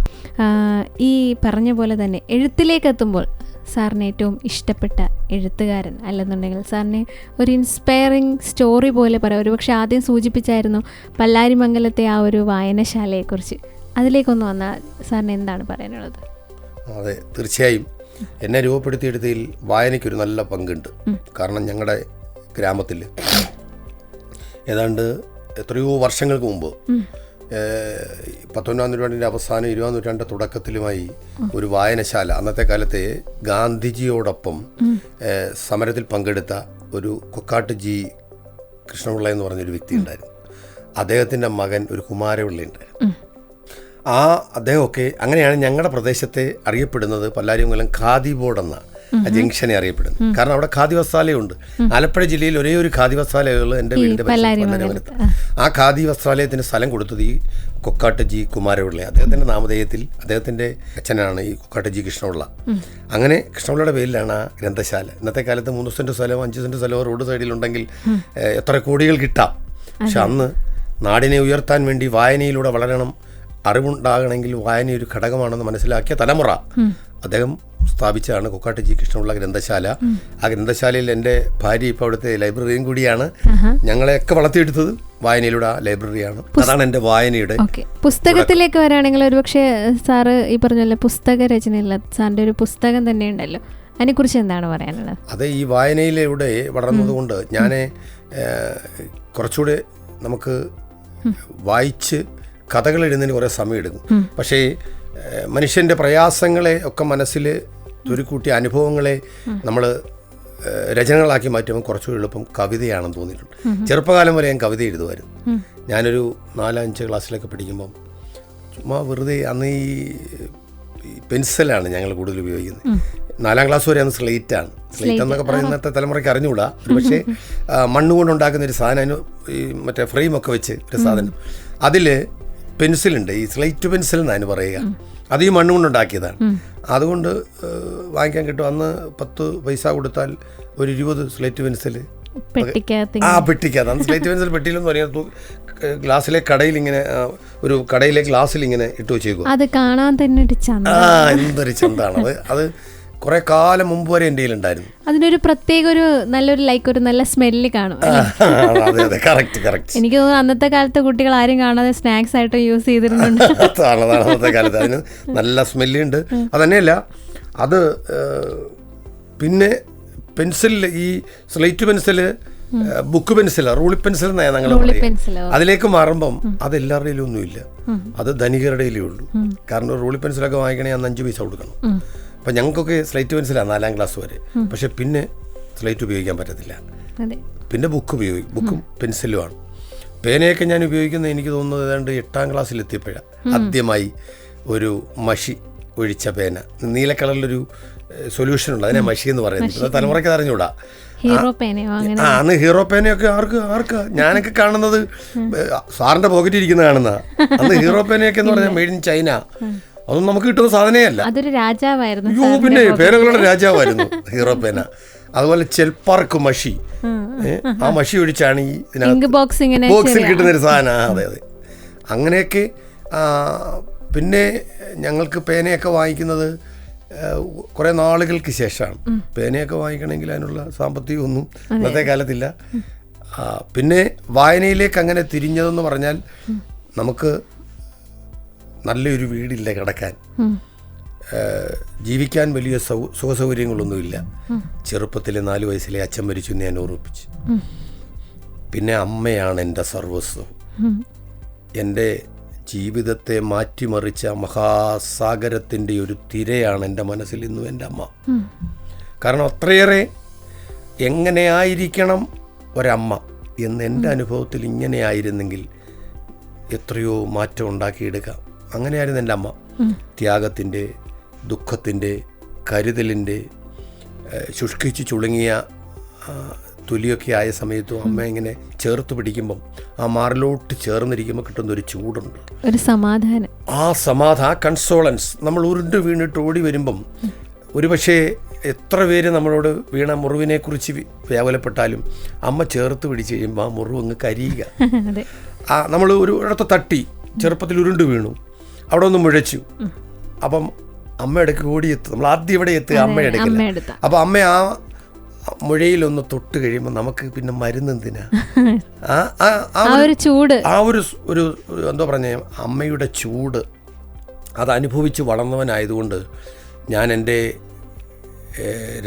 Speaker 2: ഈ പറഞ്ഞ പോലെ തന്നെ എഴുത്തിലേക്ക് എത്തുമ്പോൾ സാറിന് ഏറ്റവും ഇഷ്ടപ്പെട്ട എഴുത്തുകാരൻ, അല്ലെന്നുണ്ടെങ്കിൽ സാറിന് ഒരു ഇൻസ്പയറിങ് സ്റ്റോറി പോലെ പറയാം. ഒരുപക്ഷെ ആദ്യം സൂചിപ്പിച്ചായിരുന്നു പല്ലാരിമംഗലത്തെ ആ ഒരു വായനശാലയെക്കുറിച്ച്. അതിലേക്കൊന്ന് വന്നാൽ സാറിന് എന്താണ് പറയാനുള്ളത്?
Speaker 3: അതെ, തീർച്ചയായും എന്നെ രൂപപ്പെടുത്തിയെടുത്തതിൽ വായനയ്ക്കൊരു നല്ല പങ്കുണ്ട്. കാരണം ഞങ്ങളുടെ ഗ്രാമത്തിൽ ഏതാണ്ട് എത്രയോ വർഷങ്ങൾക്ക് മുമ്പ് 19ാം നൂറ്റാണ്ടിൻ്റെ അവസാനം 20ാം നൂറ്റാണ്ടിൻ്റെ തുടക്കത്തിലുമായി ഒരു വായനശാല, അന്നത്തെ കാലത്തെ ഗാന്ധിജിയോടൊപ്പം സമരത്തിൽ പങ്കെടുത്ത ഒരു കൊക്കാട്ട് ജി കൃഷ്ണപിള്ള എന്ന് പറഞ്ഞൊരു വ്യക്തി ഉണ്ടായിരുന്നു. അദ്ദേഹത്തിൻ്റെ മകൻ ഒരു കുമാരപിള്ള ഉണ്ടായിരുന്നു. അദ്ദേഹമൊക്കെ അങ്ങനെയാണ് ഞങ്ങളുടെ പ്രദേശത്തെ അറിയപ്പെടുന്നത്. പല്ലാരിമംഗലം ഖാദി ബോർഡ് എന്ന ജംഗ്ഷനെ അറിയപ്പെടുന്നു. കാരണം അവിടെ ഖാദി വസ്ത്രാലയമുണ്ട്. ആലപ്പുഴ ജില്ലയിൽ ഒരേ ഒരു ഖാദി വസ്ത്രാലയമുള്ള എൻ്റെ വീടിൻ്റെ പല്ലാരിമംഗലത്ത്. ആ ഖാദി വസ്ത്രാലയത്തിന് സ്ഥലം കൊടുത്തത് ഈ കൊക്കാട്ട് ജി കുമാരപിള്ള. അദ്ദേഹത്തിൻ്റെ നാമധേയത്തിൽ, അദ്ദേഹത്തിൻ്റെ അച്ഛനാണ് ഈ കൊക്കാട്ട് ജി കൃഷ്ണപിള്ള. അങ്ങനെ കൃഷ്ണപിള്ളയുടെ പേരിലാണ് ആ ഗ്രന്ഥശാല. ഇന്നത്തെ കാലത്ത് 3 സെൻറ്റ് സ്ഥലമോ 5 സെൻറ്റ് സ്ഥലമോ റോഡ് സൈഡിലുണ്ടെങ്കിൽ എത്ര കോടികൾ കിട്ടാം. പക്ഷെ അന്ന് നാടിനെ ഉയർത്താൻ വേണ്ടി വായനയിലൂടെ വളരണം, അറിവുണ്ടാകണമെങ്കിൽ വായന ഒരു ഘടകമാണെന്ന് മനസ്സിലാക്കിയ തലമുറ അദ്ദേഹം സ്ഥാപിച്ചതാണ് കൊക്കാട്ട് ജി കൃഷ്ണപിള്ള ഗ്രന്ഥശാല. ആ ഗ്രന്ഥശാലയിൽ എൻ്റെ ഭാര്യ ഇപ്പോൾ അവിടുത്തെ ലൈബ്രറിയും കൂടിയാണ്. ഞങ്ങളെയൊക്കെ വളർത്തിയെടുത്തത് വായനയിലൂടെ ആ ലൈബ്രറിയാണ്. അതാണ് എൻ്റെ വായനയുടെ.
Speaker 2: പുസ്തകത്തിലേക്ക് വരാണെങ്കിൽ ഒരുപക്ഷെ സാറ് ഈ പറഞ്ഞല്ലോ പുസ്തക രചനയില്ല, സാറിൻ്റെ ഒരു പുസ്തകം തന്നെ ഉണ്ടല്ലോ, അതിനെക്കുറിച്ച് എന്താണ് പറയാനുള്ളത്?
Speaker 3: അതെ, ഈ വായനയിലൂടെ വളർന്നതുകൊണ്ട് ഞാൻ കുറച്ചുകൂടെ നമുക്ക് വായിച്ച് കഥകൾ എഴുതുന്നതിന് കുറേ സമയം എടുക്കും. പക്ഷേ മനുഷ്യൻ്റെ പ്രയാസങ്ങളെ ഒക്കെ മനസ്സിൽ തുരുക്കൂട്ടിയ അനുഭവങ്ങളെ നമ്മൾ രചനകളാക്കി മാറ്റുമ്പോൾ കുറച്ചുകൂടി എളുപ്പം കവിതയാണെന്ന് തോന്നിയിട്ടുണ്ട്. ചെറുപ്പകാലം വരെ ഞാൻ കവിത എഴുതുമായിരുന്നു. ഞാനൊരു 4-5 ക്ലാസ്സിലൊക്കെ പഠിക്കുമ്പം ചുമ്മാ വെറുതെ അന്ന് ഈ പെൻസിലാണ് ഞങ്ങൾ കൂടുതൽ ഉപയോഗിക്കുന്നത്. 4ാം ക്ലാസ് വരെ അന്ന് സ്ലേറ്റാണ്. സ്ലേറ്റ് എന്നൊക്കെ പറയുന്നത്തെ തലമുറയ്ക്ക് അറിഞ്ഞുകൂടാ. പക്ഷേ മണ്ണുകൊണ്ടുണ്ടാക്കുന്ന ഒരു സാധനം, അതിന് ഈ മറ്റേ ഫ്രെയിമൊക്കെ വെച്ച് ഒരു സാധനം, അതിൽ പെൻസിലുണ്ട്. ഈ സ്ലേറ്റ് പെൻസിൽ എന്നാണ് പറയുക. അത് ഈ മണ്ണ് കൊണ്ടുണ്ടാക്കിയതാണ്. അതുകൊണ്ട് വാങ്ങിക്കാൻ കിട്ടും. അന്ന് 10 പൈസ കൊടുത്താൽ ഒരു 20 സ്ലേറ്റ് പെൻസിൽ പെട്ടിക്കകത്ത്. അന്ന് സ്ലേറ്റ് പെൻസിൽ പെട്ടിയിലെന്ന് പറയുന്നത് ഗ്ലാസ്സിലെ കടയിൽ ഇങ്ങനെ, ഒരു കടയിലെ ഗ്ലാസ്സിൽ ഇങ്ങനെ ഇട്ട് വെച്ചേക്കും.
Speaker 2: അത് കാണാൻ തന്നെ
Speaker 3: എന്തൊരു ചന്താണ് അത്. കുറെ കാലം മുമ്പ് വരെ എൻ്റെ കയ്യിലുണ്ടായിരുന്നു.
Speaker 2: അതിനൊരു പ്രത്യേക ഒരു നല്ലൊരു ഒരു നല്ല സ്മെല്ല് കാണും. എനിക്ക് തോന്നുന്നു അന്നത്തെ കാലത്തെ കുട്ടികൾ ആരും കാണാതെ സ്നാക്സ് ആയിട്ട് യൂസ് ചെയ്തിരുന്നുണ്ട്.
Speaker 3: അന്നത്തെ കാലത്ത് അതിന് നല്ല സ്മെല്ലുണ്ട്. അതന്നെയല്ല, അത് പിന്നെ പെൻസിൽ, ഈ slate pencil, book pencil, റൂളി pencil എന്നാണ് ഞങ്ങൾ പറയുന്നത്. അതിലേക്ക് മാറുമ്പം അത് എല്ലാവരുടെയിലും ഒന്നുമില്ല, അത് ധനികരുടെയിലേ ഉള്ളൂ. കാരണം റൂളി പെൻസിലൊക്കെ വാങ്ങിക്കണമെങ്കിൽ അന്ന് 5 പൈസ കൊടുക്കണം. അപ്പം ഞങ്ങൾക്കൊക്കെ സ്ലേറ്റ് പെൻസിലാണ് 4ാം ക്ലാസ് വരെ. പക്ഷെ പിന്നെ സ്ലേറ്റ് ഉപയോഗിക്കാൻ പറ്റത്തില്ല. പിന്നെ ബുക്കും പെൻസിലുമാണ്. പേനയൊക്കെ ഞാൻ ഉപയോഗിക്കുന്നത് എനിക്ക് തോന്നുന്നത് ഏതാണ്ട് 8ാം ക്ലാസ്സിലെത്തിയപ്പോഴാണ് ആദ്യമായി ഒരു മഷി ഒഴിച്ച പേന. നീല കളറിലൊരു സൊല്യൂഷൻ ഉണ്ട്, അതിനെ മഷി എന്ന് പറയുന്നത്. തലമുറയ്ക്ക് അറിഞ്ഞൂടാ. അന്ന് ഹീറോ പേനയൊക്കെ ആർക്കാ ഞാനൊക്കെ കാണുന്നത് സാറിന്റെ പോക്കറ്റ് ഇരിക്കുന്ന കാണുന്ന. അന്ന് ഹീറോ പേനയൊക്കെ എന്ന് പറഞ്ഞാൽ മെയ്ഡ് ഇൻ ചൈന. അതൊന്നും നമുക്ക് കിട്ടുന്ന സാധനമേ അല്ല.
Speaker 2: അതൊരു രാജാവായിരുന്നു.
Speaker 3: അയ്യോ, പിന്നെ പേനകളുടെ രാജാവായിരുന്നു ഹീറോ പേന. അതുപോലെ ചെൽപ്പാർക്ക് മഷി, ആ മഷി ഒഴിച്ചാണ് ഈ ബോക്സിൽ കിട്ടുന്നൊരു സാധനം. അതെ. അങ്ങനെയൊക്കെ. പിന്നെ ഞങ്ങൾക്ക് പേനയൊക്കെ വാങ്ങിക്കുന്നത് കുറേ നാളുകൾക്ക് ശേഷമാണ്. പേനയൊക്കെ വാങ്ങിക്കണമെങ്കിൽ അതിനുള്ള സാമ്പത്തികമൊന്നും ഇന്നത്തെ കാലത്തില്ല. പിന്നെ വായനയിലേക്ക് അങ്ങനെ തിരിഞ്ഞതെന്ന് പറഞ്ഞാൽ നമുക്ക് നല്ലൊരു വീടില്ല കിടക്കാൻ, ജീവിക്കാൻ വലിയ സുഖസൗകര്യങ്ങളൊന്നുമില്ല. ചെറുപ്പത്തിലെ 4 വയസ്സിലെ അച്ഛൻ മരിച്ചു എന്ന് ഞാൻ ഓർമ്മിപ്പിച്ചു. പിന്നെ അമ്മയാണ് എൻ്റെ സർവസ്വം. എൻ്റെ ജീവിതത്തെ മാറ്റിമറിച്ച മഹാസാഗരത്തിൻ്റെ ഒരു തിരയാണ് എൻ്റെ മനസ്സിൽ ഇന്നും എൻ്റെ അമ്മ. കാരണം അത്രയേറെ എങ്ങനെയായിരിക്കണം ഒരമ്മ എന്ന് എൻ്റെ അനുഭവത്തിൽ ഇങ്ങനെ ആയിരുന്നെങ്കിൽ എത്രയോ മാറ്റം ഉണ്ടാക്കിയെടുക്കാം. അങ്ങനെയായിരുന്നു എൻ്റെ അമ്മ. ത്യാഗത്തിൻ്റെ, ദുഃഖത്തിൻ്റെ, കരുതലിൻ്റെ, ശുഷ്കിച്ച് ചുളുങ്ങിയ തൊലിയൊക്കെ ആയ സമയത്തും അമ്മ ഇങ്ങനെ ചേർത്ത് പിടിക്കുമ്പം ആ മാറിലോട്ട് ചേർന്നിരിക്കുമ്പോൾ കിട്ടുന്ന ഒരു ചൂടുണ്ട്,
Speaker 2: ഒരു സമാധാനം.
Speaker 3: ആ കൺസോളൻസ്. നമ്മൾ ഉരുണ്ട് വീണിട്ട് ഓടി വരുമ്പം ഒരുപക്ഷേ എത്ര പേര് നമ്മളോട് വീണ മുറിവിനെക്കുറിച്ച് വ്യാകുലപ്പെട്ടാലും അമ്മ ചേർത്ത് പിടിച്ച് കഴിയുമ്പോൾ ആ മുറിവ് അങ്ങ് കരിയുക. നമ്മൾ ഒരിടത്ത് തട്ടി ചെറുപ്പത്തിൽ ഉരുണ്ട് വീണു, അവിടെ ഒന്ന് മുഴച്ചു, അപ്പം അമ്മ ഇടയ്ക്ക് ഓടിയെത്തും. നമ്മൾ ആദ്യം ഇവിടെ എത്തുക അമ്മ എടുക്കില്ല. അപ്പം അമ്മ ആ മുഴയിലൊന്ന് തൊട്ട് കഴിയുമ്പോൾ നമുക്ക് പിന്നെ മരുന്ന് എന്തിനാ? ആ ഒരു എന്തോ പറഞ്ഞ അമ്മയുടെ ചൂട് അത് അനുഭവിച്ച് വളർന്നവനായതുകൊണ്ട് ഞാൻ എൻ്റെ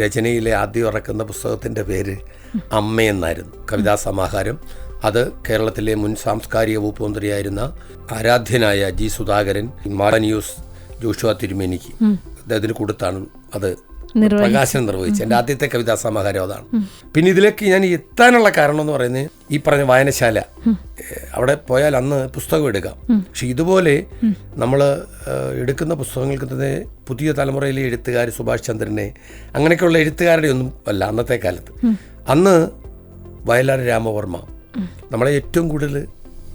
Speaker 3: രചനയിലെ ആദ്യം ഇറക്കുന്ന പുസ്തകത്തിൻ്റെ പേര് അമ്മയെന്നായിരുന്നു, കവിതാ സമാഹാരം. അത് കേരളത്തിലെ മുൻ സാംസ്കാരിക വകുപ്പ് മന്ത്രിയായിരുന്ന ആരാധ്യനായ ജി സുധാകരൻ, മാറാനിയൂസ് ജോഷുവ തിരുമേനിക്ക് അദ്ദേഹത്തിന് കൊടുത്താണ് അത് പ്രകാശനം നിർവഹിച്ചത്. എൻ്റെ ആദ്യത്തെ കവിതാ സമാഹാരം അതാണ്. പിന്നെ ഇതിലേക്ക് ഞാൻ എത്താനുള്ള കാരണം എന്ന് പറയുന്നത് ഈ പറഞ്ഞ വായനശാല, അവിടെ പോയാൽ അന്ന് പുസ്തകം എടുക്കാം. പക്ഷെ ഇതുപോലെ നമ്മൾ എടുക്കുന്ന പുസ്തകങ്ങൾക്ക് തന്നെ പുതിയ തലമുറയിലെ എഴുത്തുകാർ സുഭാഷ് ചന്ദ്രനെ അങ്ങനെയൊക്കെയുള്ള എഴുത്തുകാരുടെ ഒന്നും അല്ല അന്നത്തെ കാലത്ത്. അന്ന് വയലാർ രാമവർമ്മ നമ്മളെ ഏറ്റവും കൂടുതൽ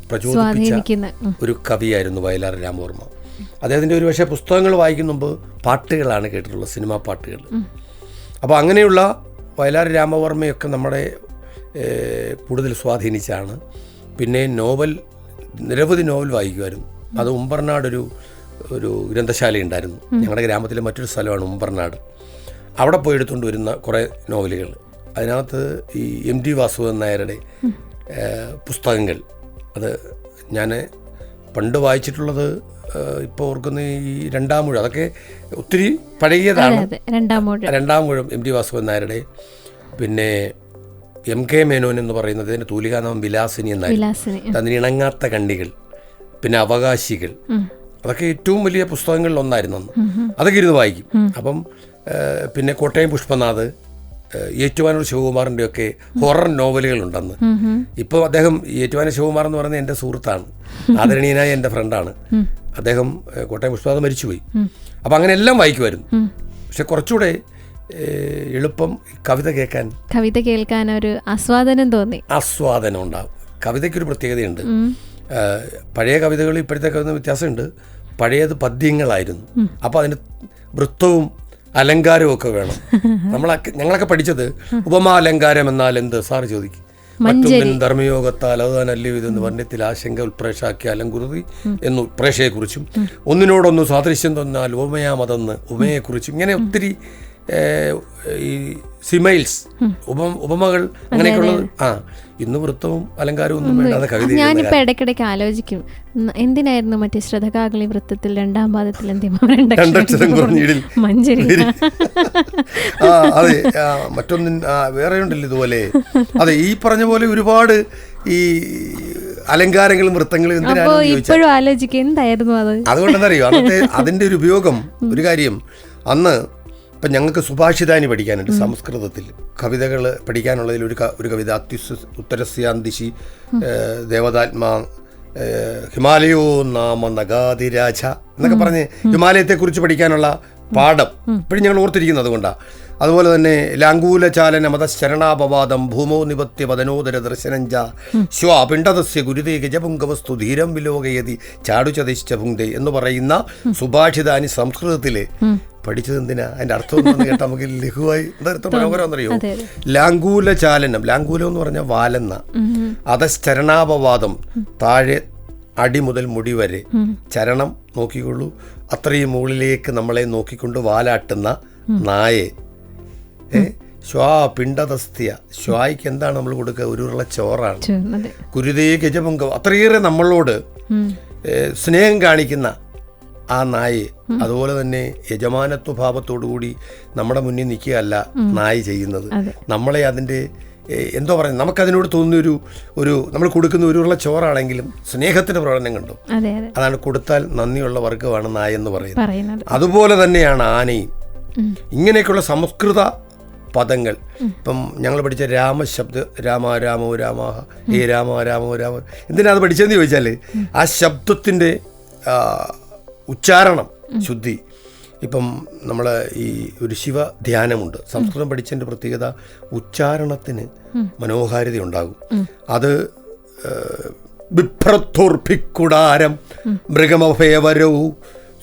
Speaker 3: പ്രചോദിപ്പിച്ച ഒരു കവിയായിരുന്നു വയലാർ രാമവർമ്മ. അദ്ദേഹത്തിൻ്റെ ഒരു പക്ഷേ പുസ്തകങ്ങൾ വായിക്കുന്ന മുമ്പ് പാട്ടുകളാണ് കേട്ടിട്ടുള്ളത്, സിനിമാ പാട്ടുകൾ. അപ്പോൾ അങ്ങനെയുള്ള വയലാർ രാമവർമ്മയൊക്കെ നമ്മുടെ കൂടുതൽ സ്വാധീനിച്ചാണ്. പിന്നെ നിരവധി നോവൽ വായിക്കുമായിരുന്നു. അത് ഒരു ഗ്രന്ഥശാല ഉണ്ടായിരുന്നു ഞങ്ങളുടെ ഗ്രാമത്തിലെ മറ്റൊരു സ്ഥലമാണ് ഉമ്പർനാട്. അവിടെ പോയി എടുത്തുകൊണ്ട് വരുന്ന കുറേ നോവലുകൾ, അതിനകത്ത് ഈ MT വാസുദേവൻ നായരുടെ പുസ്തകങ്ങൾ, അത് ഞാൻ പണ്ട് വായിച്ചിട്ടുള്ളത് ഇപ്പോൾ ഓർക്കുന്ന ഈ രണ്ടാമൂഴം, അതൊക്കെ ഒത്തിരി പഴകിയതാണ്. രണ്ടാമൂഴം MT വാസുദേവൻ നായരുടെ, പിന്നെ MK മേനോൻ എന്ന് പറയുന്നത് അതിൻ്റെ തൂലികാനാമം വിലാസിനി എന്നായിരുന്നു. അതിന് ഇണങ്ങാത്ത കണ്ണികൾ, പിന്നെ അവകാശികൾ, അതൊക്കെ ഏറ്റവും വലിയ പുസ്തകങ്ങളിൽ ഒന്നായിരുന്നു അന്ന്. അതൊക്കെ ഇരുന്ന് വായിക്കും. അപ്പം പിന്നെ കോട്ടയം പുഷ്പനാഥ്, ഏറ്റുമാനൂർ ശിവകുമാറിൻ്റെ ഒക്കെ ഹൊറർ നോവലുകളുണ്ടെന്ന്. ഇപ്പോൾ അദ്ദേഹം ഏറ്റുമാനൂർ ശിവകുമാർ എന്ന് പറയുന്നത് എൻ്റെ സുഹൃത്താണ്, ആദരണീയനായ എൻ്റെ ഫ്രണ്ടാണ്. അദ്ദേഹം കോട്ടയം പുഷ്പനാഥ് മരിച്ചുപോയി. അപ്പം അങ്ങനെ എല്ലാം വായിക്കുമായിരുന്നു. പക്ഷെ കുറച്ചുകൂടെ എളുപ്പം കവിത കേൾക്കാൻ ഒരു ആസ്വാദനം ഉണ്ടാകും. കവിതയ്ക്കൊരു പ്രത്യേകതയുണ്ട്. പഴയ കവിതകൾ ഇപ്പോഴത്തെ കവിത വ്യത്യാസമുണ്ട്. പഴയത് പദ്യങ്ങളായിരുന്നു. അപ്പോൾ അതിന് വൃത്തവും അലങ്കാരവും ഒക്കെ വേണം. ഞങ്ങളൊക്കെ പഠിച്ചത് ഉപമാലങ്കാരം എന്നാൽ എന്ത് സാറ് ചോദിക്കും. മറ്റൊന്നിൻ ധർമ്മയോഗത്താൽ അത് തന്നല്ലയോ ഇതെന്ന് വർണ്ണത്തിൽ ആശങ്ക ഉൾപ്രേക്ഷാക്കിയ അലങ്കുറുതി എന്ന് ഉൾപ്രേക്ഷയെക്കുറിച്ചും, ഒന്നിനോടൊന്ന് സാദൃശ്യം തന്നാൽ ഉപമയാമതെന്ന് ഉപമയെക്കുറിച്ചും, ഇങ്ങനെ ഒത്തിരി ഈ സിമൈൽസ് ഉപമകൾ അങ്ങനെയൊക്കെയുള്ളത്. ഇന്ന് വൃത്തവും അലങ്കാരവും ഒന്നും വേണ്ടാതെ കവിത.
Speaker 2: ഞാനിപ്പോൾ ഇടയ്ക്കിടയ്ക്ക് ആലോചിക്കും, എന്തിനായിരുന്നു മറ്റേ ശ്രദ്ധകാകളി വൃത്തത്തിൽ രണ്ടാം പാദത്തിൽ മഞ്ചരി?
Speaker 3: അതെ, മറ്റൊന്നിൻ വേറെ ഉണ്ടല്ലോ ഇതുപോലെ. അതെ, ഈ പറഞ്ഞ പോലെ ഒരുപാട് ഈ അലങ്കാരങ്ങളും വൃത്തങ്ങളും
Speaker 2: ഇപ്പോഴും ആലോചിക്കും എന്തായിരുന്നു അത്.
Speaker 3: അതുകൊണ്ടെന്നറിയോ അന്നത്തെ അതിൻ്റെ ഒരു ഉപയോഗം. ഒരു കാര്യം, അന്ന് ഇപ്പം ഞങ്ങൾക്ക് സുഭാഷിതാനി പഠിക്കാനുണ്ട് സംസ്കൃതത്തിൽ. കവിതകൾ പഠിക്കാനുള്ളതിൽ ഒരു കവിത ഉത്തരസ്യാന്തിശി ദേവതാത്മാ ഹിമാലയോ നാമ നഗാതിരാജ എന്നൊക്കെ പറഞ്ഞ് ഹിമാലയത്തെക്കുറിച്ച് പഠിക്കാനുള്ള പാഠം ഇപ്പോഴും ഞങ്ങൾ ഓർത്തിരിക്കുന്നത് അതുകൊണ്ടാണ്. അതുപോലെ തന്നെ ലാങ്കൂലചാലന മതശരണാപവാദം ഭൂമോ നിപത്യ പതനോദര ദർശനഞ്ച ശ്വാപിണ്ഡതസ്യ ഗുരുതേ ഗജപുങ്കവസ്തു ധീരം വിലോകയതി ചാടുചതിശ്ച പുങ്ക്തേ എന്ന് പറയുന്ന സുഭാഷിതാനി സംസ്കൃതത്തിൽ പഠിച്ചത് എന്തിനാ? അതിൻ്റെ അർത്ഥം എന്താണെന്ന് കേട്ടാൽ നമുക്ക് ലഘുവായി എന്താ മനോഹരം എന്നറിയോ? ലാങ്കൂലചാലനം, ലാങ്കൂലം എന്ന് പറഞ്ഞാൽ വാലെന്ന, അധശ്ചരണാപവാദം താഴെ അടി മുതൽ മുടി വരെ ചരണം നോക്കിക്കൊള്ളൂ, അത്രയും മുകളിലേക്ക് നമ്മളെ നോക്കിക്കൊണ്ട് വാലാട്ടുന്ന നായെ. ശ്വാപിണ്ഡതസ്യ, ശ്വായ്ക്ക് എന്താണ് നമ്മൾ കൊടുക്കുക? ഒരു ഉരുള ചോറാണ്. ഗുരുതേ ഗജപുങ്കം, അത്രയേറെ നമ്മളോട് സ്നേഹം കാണിക്കുന്ന ആ നായെ. അതുപോലെ തന്നെ യജമാനത്വ ഭാവത്തോടുകൂടി നമ്മുടെ മുന്നിൽ നിൽക്കുകയല്ല നായ ചെയ്യുന്നത്. നമ്മളെ അതിൻ്റെ എന്തോ പറയുന്നത്, നമുക്കതിനോട് തോന്നുന്ന ഒരു നമ്മൾ കൊടുക്കുന്ന ഒരു ഉരുള ചോറാണെങ്കിലും സ്നേഹത്തിൻ്റെ പ്രകടനം കണ്ടു. അതാണ് കൊടുത്താൽ നന്ദിയുള്ള വർഗ്ഗമാണ് നായ എന്ന് പറയുന്നത്. അതുപോലെ തന്നെയാണ് ആനയും. ഇങ്ങനെയൊക്കെയുള്ള സംസ്കൃത പദങ്ങൾ. ഇപ്പം ഞങ്ങൾ പഠിച്ച രാമശബ്ദ, രാമ രാമോ രാമ, ഹേ രാമ രാമോ രാമ, എന്തിനാ അത് പഠിച്ചതെന്ന് ചോദിച്ചാൽ ആ ശബ്ദത്തിൻ്റെ ഉച്ചാരണം ശുദ്ധി. ഇപ്പം നമ്മൾ ഈ ഒരു ശിവ ധ്യാനമുണ്ട്. സംസ്കൃതം പഠിച്ചതിൻ്റെ പ്രത്യേകത ഉച്ചാരണത്തിന് മനോഹാരിത ഉണ്ടാകും. അത് ബിഭ്രത്തോർഭിക്കുടാരം മൃഗമഭയവരവും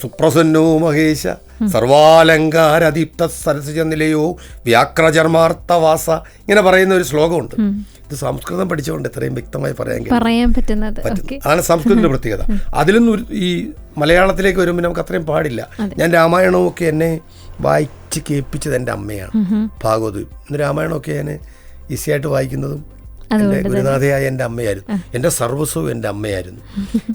Speaker 3: സുപ്രസന്നോ മഹേശ സർവാലങ്കാരദീപ്ത സരസിജനിലയോ വ്യാക്രചർമാർത്ഥവാസ ഇങ്ങനെ പറയുന്ന ഒരു ശ്ലോകമുണ്ട്. ഇത് സംസ്കൃതം പഠിച്ചുകൊണ്ട് ഇത്രയും വ്യക്തമായി പറയാൻ
Speaker 2: പറ്റുന്നത്
Speaker 3: അതാണ് സംസ്കൃതത്തിന്റെ പ്രത്യേകത. അതിലൊന്നും ഈ മലയാളത്തിലേക്ക് വരുമ്പോൾ നമുക്ക് അത്രയും പാടില്ല. ഞാൻ രാമായണമൊക്കെ എന്നെ വായിച്ച് കേൾപ്പിച്ചത് എൻ്റെ അമ്മയാണ്. ഭാഗവത് ഇന്ന് രാമായണമൊക്കെ ഞാൻ ഈസിയായിട്ട് വായിക്കുന്നതും എൻ്റെ ഗുരുനാഥയായ എൻ്റെ അമ്മയായിരുന്നു. എൻ്റെ സർവസ്വവും എൻ്റെ അമ്മയായിരുന്നു.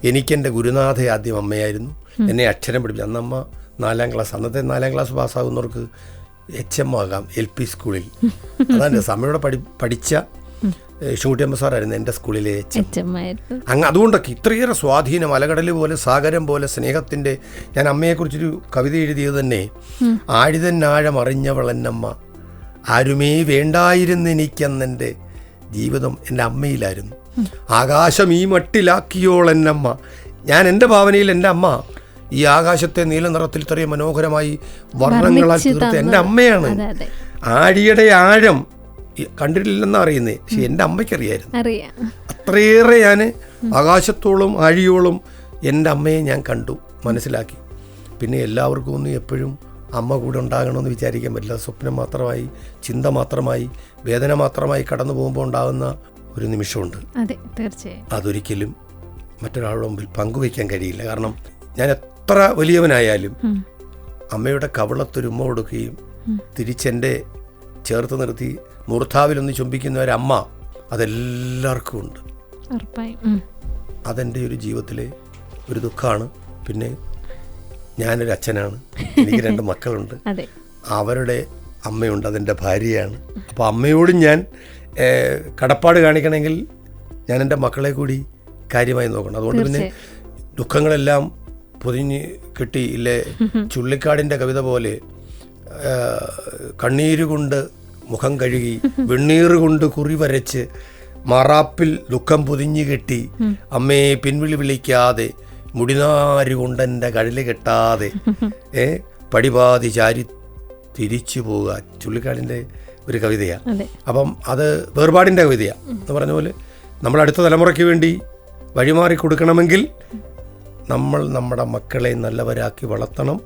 Speaker 3: എനിക്കെൻ്റെ ഗുരുനാഥ ആദ്യം അമ്മയായിരുന്നു. എന്നെ അക്ഷരം പഠിപ്പിച്ചു. അന്നമ്മ 4ാം ക്ലാസ്, അന്നത്തെ 4ാം ക്ലാസ് പാസ്സാകുന്നവർക്ക് HM ആകാം LP സ്കൂളിൽ. അതാണ് അമ്മയോടെ പഠിച്ച ഷൂട്ടിയമ്മ സാറായിരുന്നു എൻ്റെ സ്കൂളിലെ HM. അതുകൊണ്ടൊക്കെ ഇത്രയേറെ സ്വാധീനം, അലകടൽ പോലെ സാഗരം പോലെ സ്നേഹത്തിൻ്റെ. ഞാൻ അമ്മയെക്കുറിച്ചൊരു കവിത എഴുതിയത് തന്നെ, ആഴിതന്നാഴം അറിഞ്ഞവളെന്നമ്മ ആരുമേ വേണ്ടായിരുന്നു എനിക്കെന്നെൻ്റെ ജീവിതം എൻ്റെ അമ്മയിലായിരുന്നു. ആകാശം ഈ മട്ടിലാക്കിയോളെന്നമ്മ. ഞാൻ എൻ്റെ ഭാവനയിൽ എൻ്റെ അമ്മ ഈ ആകാശത്തെ നീല നിറത്തിൽ ഇത്രയും മനോഹരമായി വർണ്ണങ്ങളാൽ തീർത്ത് എൻ്റെ അമ്മയാണ്. ആഴിയുടെ ആഴം കണ്ടിട്ടില്ലെന്നാണ് അറിയുന്നത്, പക്ഷെ എൻ്റെ അമ്മയ്ക്കറിയായിരുന്നു. അത്രയേറെ ഞാൻ ആകാശത്തോളം ആഴിയോളം എൻ്റെ അമ്മയെ ഞാൻ കണ്ടു, മനസ്സിലാക്കി. പിന്നെ എല്ലാവർക്കും ഒന്നും എപ്പോഴും അമ്മ കൂടെ ഉണ്ടാകണമെന്ന് വിചാരിക്കാൻ പറ്റില്ല. സ്വപ്നം മാത്രമായി, ചിന്ത മാത്രമായി, വേദന മാത്രമായി കടന്നു പോകുമ്പോൾ ഉണ്ടാകുന്ന ഒരു നിമിഷമുണ്ട്. അതൊരിക്കലും മറ്റൊരാളുടെ മുമ്പിൽ പങ്കുവയ്ക്കാൻ കഴിയില്ല. കാരണം ഞാൻ എത്ര വലിയവനായാലും അമ്മയുടെ കവിളത്തൊരുമ്മ കൊടുക്കുകയും തിരിച്ചെൻ്റെ ചേർത്ത് നിർത്തി മൂർധാവിലൊന്ന് ചുംബിക്കുന്ന ഒരമ്മ അതെല്ലാവർക്കും ഉണ്ട്. അതെൻ്റെ ഒരു ജീവിതത്തിലെ ഒരു ദുഃഖമാണ്. പിന്നെ ഞാനൊരു അച്ഛനാണ്, എനിക്ക് 2 മക്കളുണ്ട്. അവരുടെ അമ്മയുണ്ട്, അതെൻ്റെ ഭാര്യയാണ്. അപ്പോൾ അമ്മയോടും ഞാൻ കടപ്പാട് കാണിക്കണമെങ്കിൽ ഞാൻ എൻ്റെ മക്കളെ കൂടി കാര്യമായി നോക്കണം. അതുകൊണ്ട് പിന്നെ ദുഃഖങ്ങളെല്ലാം പൊതിഞ്ഞ് കിട്ടി ഇല്ലേ, ചുള്ളിക്കാടിൻ്റെ കവിത പോലെ കണ്ണീരുകൊണ്ട് മുഖം കഴുകി വെണ്ണീറുകൊണ്ട് കുറി വരച്ച് മാറാപ്പിൽ ദുഃഖം പൊതിഞ്ഞു കെട്ടി അമ്മയെ പിൻവിളി വിളിക്കാതെ മുടിനാരുകൊണ്ടെൻ്റെ കഴല് കെട്ടാതെ പടിപാതി ചാരി തിരിച്ചു പോവുക. ചുള്ളിക്കാടിൻ്റെ ഒരു കവിതയാണ്. അപ്പം അത് വേർപാടിൻ്റെ കവിതയാണ് എന്ന് പറഞ്ഞ പോലെ നമ്മൾ അടുത്ത തലമുറയ്ക്ക് വേണ്ടി വഴിമാറി കൊടുക്കണമെങ്കിൽ നമ്മൾ നമ്മുടെ മക്കളെ നല്ലവരാക്കി വളർത്തണം.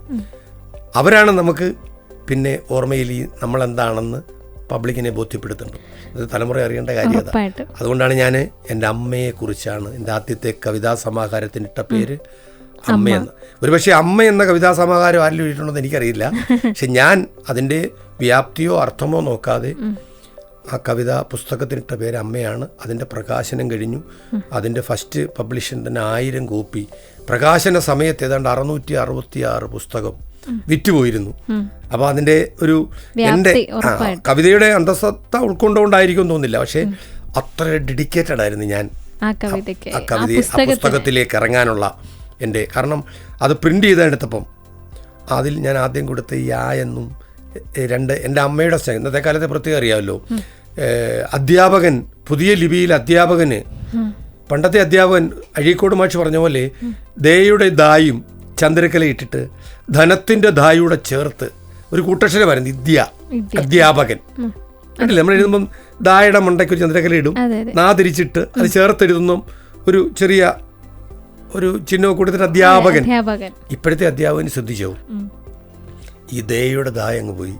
Speaker 3: അവരാണ് നമുക്ക് പിന്നെ ഓർമ്മയിൽ നമ്മളെന്താണെന്ന് പബ്ലിക്കിനെ ബോധ്യപ്പെടുത്തേണ്ടത്. അത് തലമുറ അറിയേണ്ട കാര്യം അതാണ്. അതുകൊണ്ടാണ് ഞാൻ എൻ്റെ അമ്മയെക്കുറിച്ചാണ് എൻ്റെ ആദ്യത്തെ കവിതാ സമാഹാരത്തിനിട്ട പേര് അമ്മയെന്ന്. ഒരുപക്ഷെ അമ്മ എന്ന കവിതാ സമാഹാരം ആരിലും എഴുതിയിട്ടുണ്ടെന്ന് എനിക്കറിയില്ല. പക്ഷെ ഞാൻ അതിൻ്റെ വ്യാപ്തിയോ അർത്ഥമോ നോക്കാതെ ആ കവിതാ പുസ്തകത്തിനിട്ട പേര് അമ്മയാണ്. അതിൻ്റെ പ്രകാശനം കഴിഞ്ഞു. അതിൻ്റെ ഫസ്റ്റ് പബ്ലിഷൻ തന്നെ 1000 കോപ്പി. പ്രകാശന സമയത്ത് ഏതാണ്ട് 666 പുസ്തകം വിറ്റുപോയിരുന്നു. അപ്പോൾ അതിൻ്റെ ഒരു എൻ്റെ കവിതയുടെ അന്തസത്ത ഉൾക്കൊണ്ടുകൊണ്ടായിരിക്കും തോന്നില്ല, പക്ഷേ അത്ര ഡെഡിക്കേറ്റഡ് ആയിരുന്നു ഞാൻ ആ പുസ്തകത്തിലേക്ക് ഇറങ്ങാനുള്ള എൻ്റെ. കാരണം അത് പ്രിൻ്റ് ചെയ്തെടുത്തപ്പം അതിൽ ഞാൻ ആദ്യം കൊടുത്ത ഈ എന്നും 2 എൻ്റെ അമ്മയുടെ സ്നേഹം. ഇന്നത്തെ കാലത്തെ പ്രത്യേകം അറിയാമല്ലോ, അധ്യാപകൻ പുതിയ ലിപിയിൽ അധ്യാപകന്, പണ്ടത്തെ അധ്യാപകൻ അഴീക്കോട് മാഷ് പറഞ്ഞ പോലെ ദയയുടെ ദായും ചന്ദ്രക്കല ഇട്ടിട്ട് ധനത്തിൻ്റെ ദായൂടെ ചേർത്ത് ഒരു കൂട്ടക്ഷരമായിരുന്നു അധ്യാപകൻ. കണ്ടില്ലേ, നമ്മൾ എഴുതുമ്പം ദായുടെ മണ്ടയ്ക്ക് ഒരു ചന്ദ്രക്കല ഇടും, നാ തിരിച്ചിട്ട് അത് ചേർത്തെഴുതുന്ന ഒരു ചെറിയ ഒരു ചിഹ്നം കൊടുത്തിട്ട് അധ്യാപകൻ. ഇപ്പോഴത്തെ അധ്യാപകന് ശ്രദ്ധിച്ചോ, ഈ ദയയുടെ ദാ അങ്ങ് പോയി,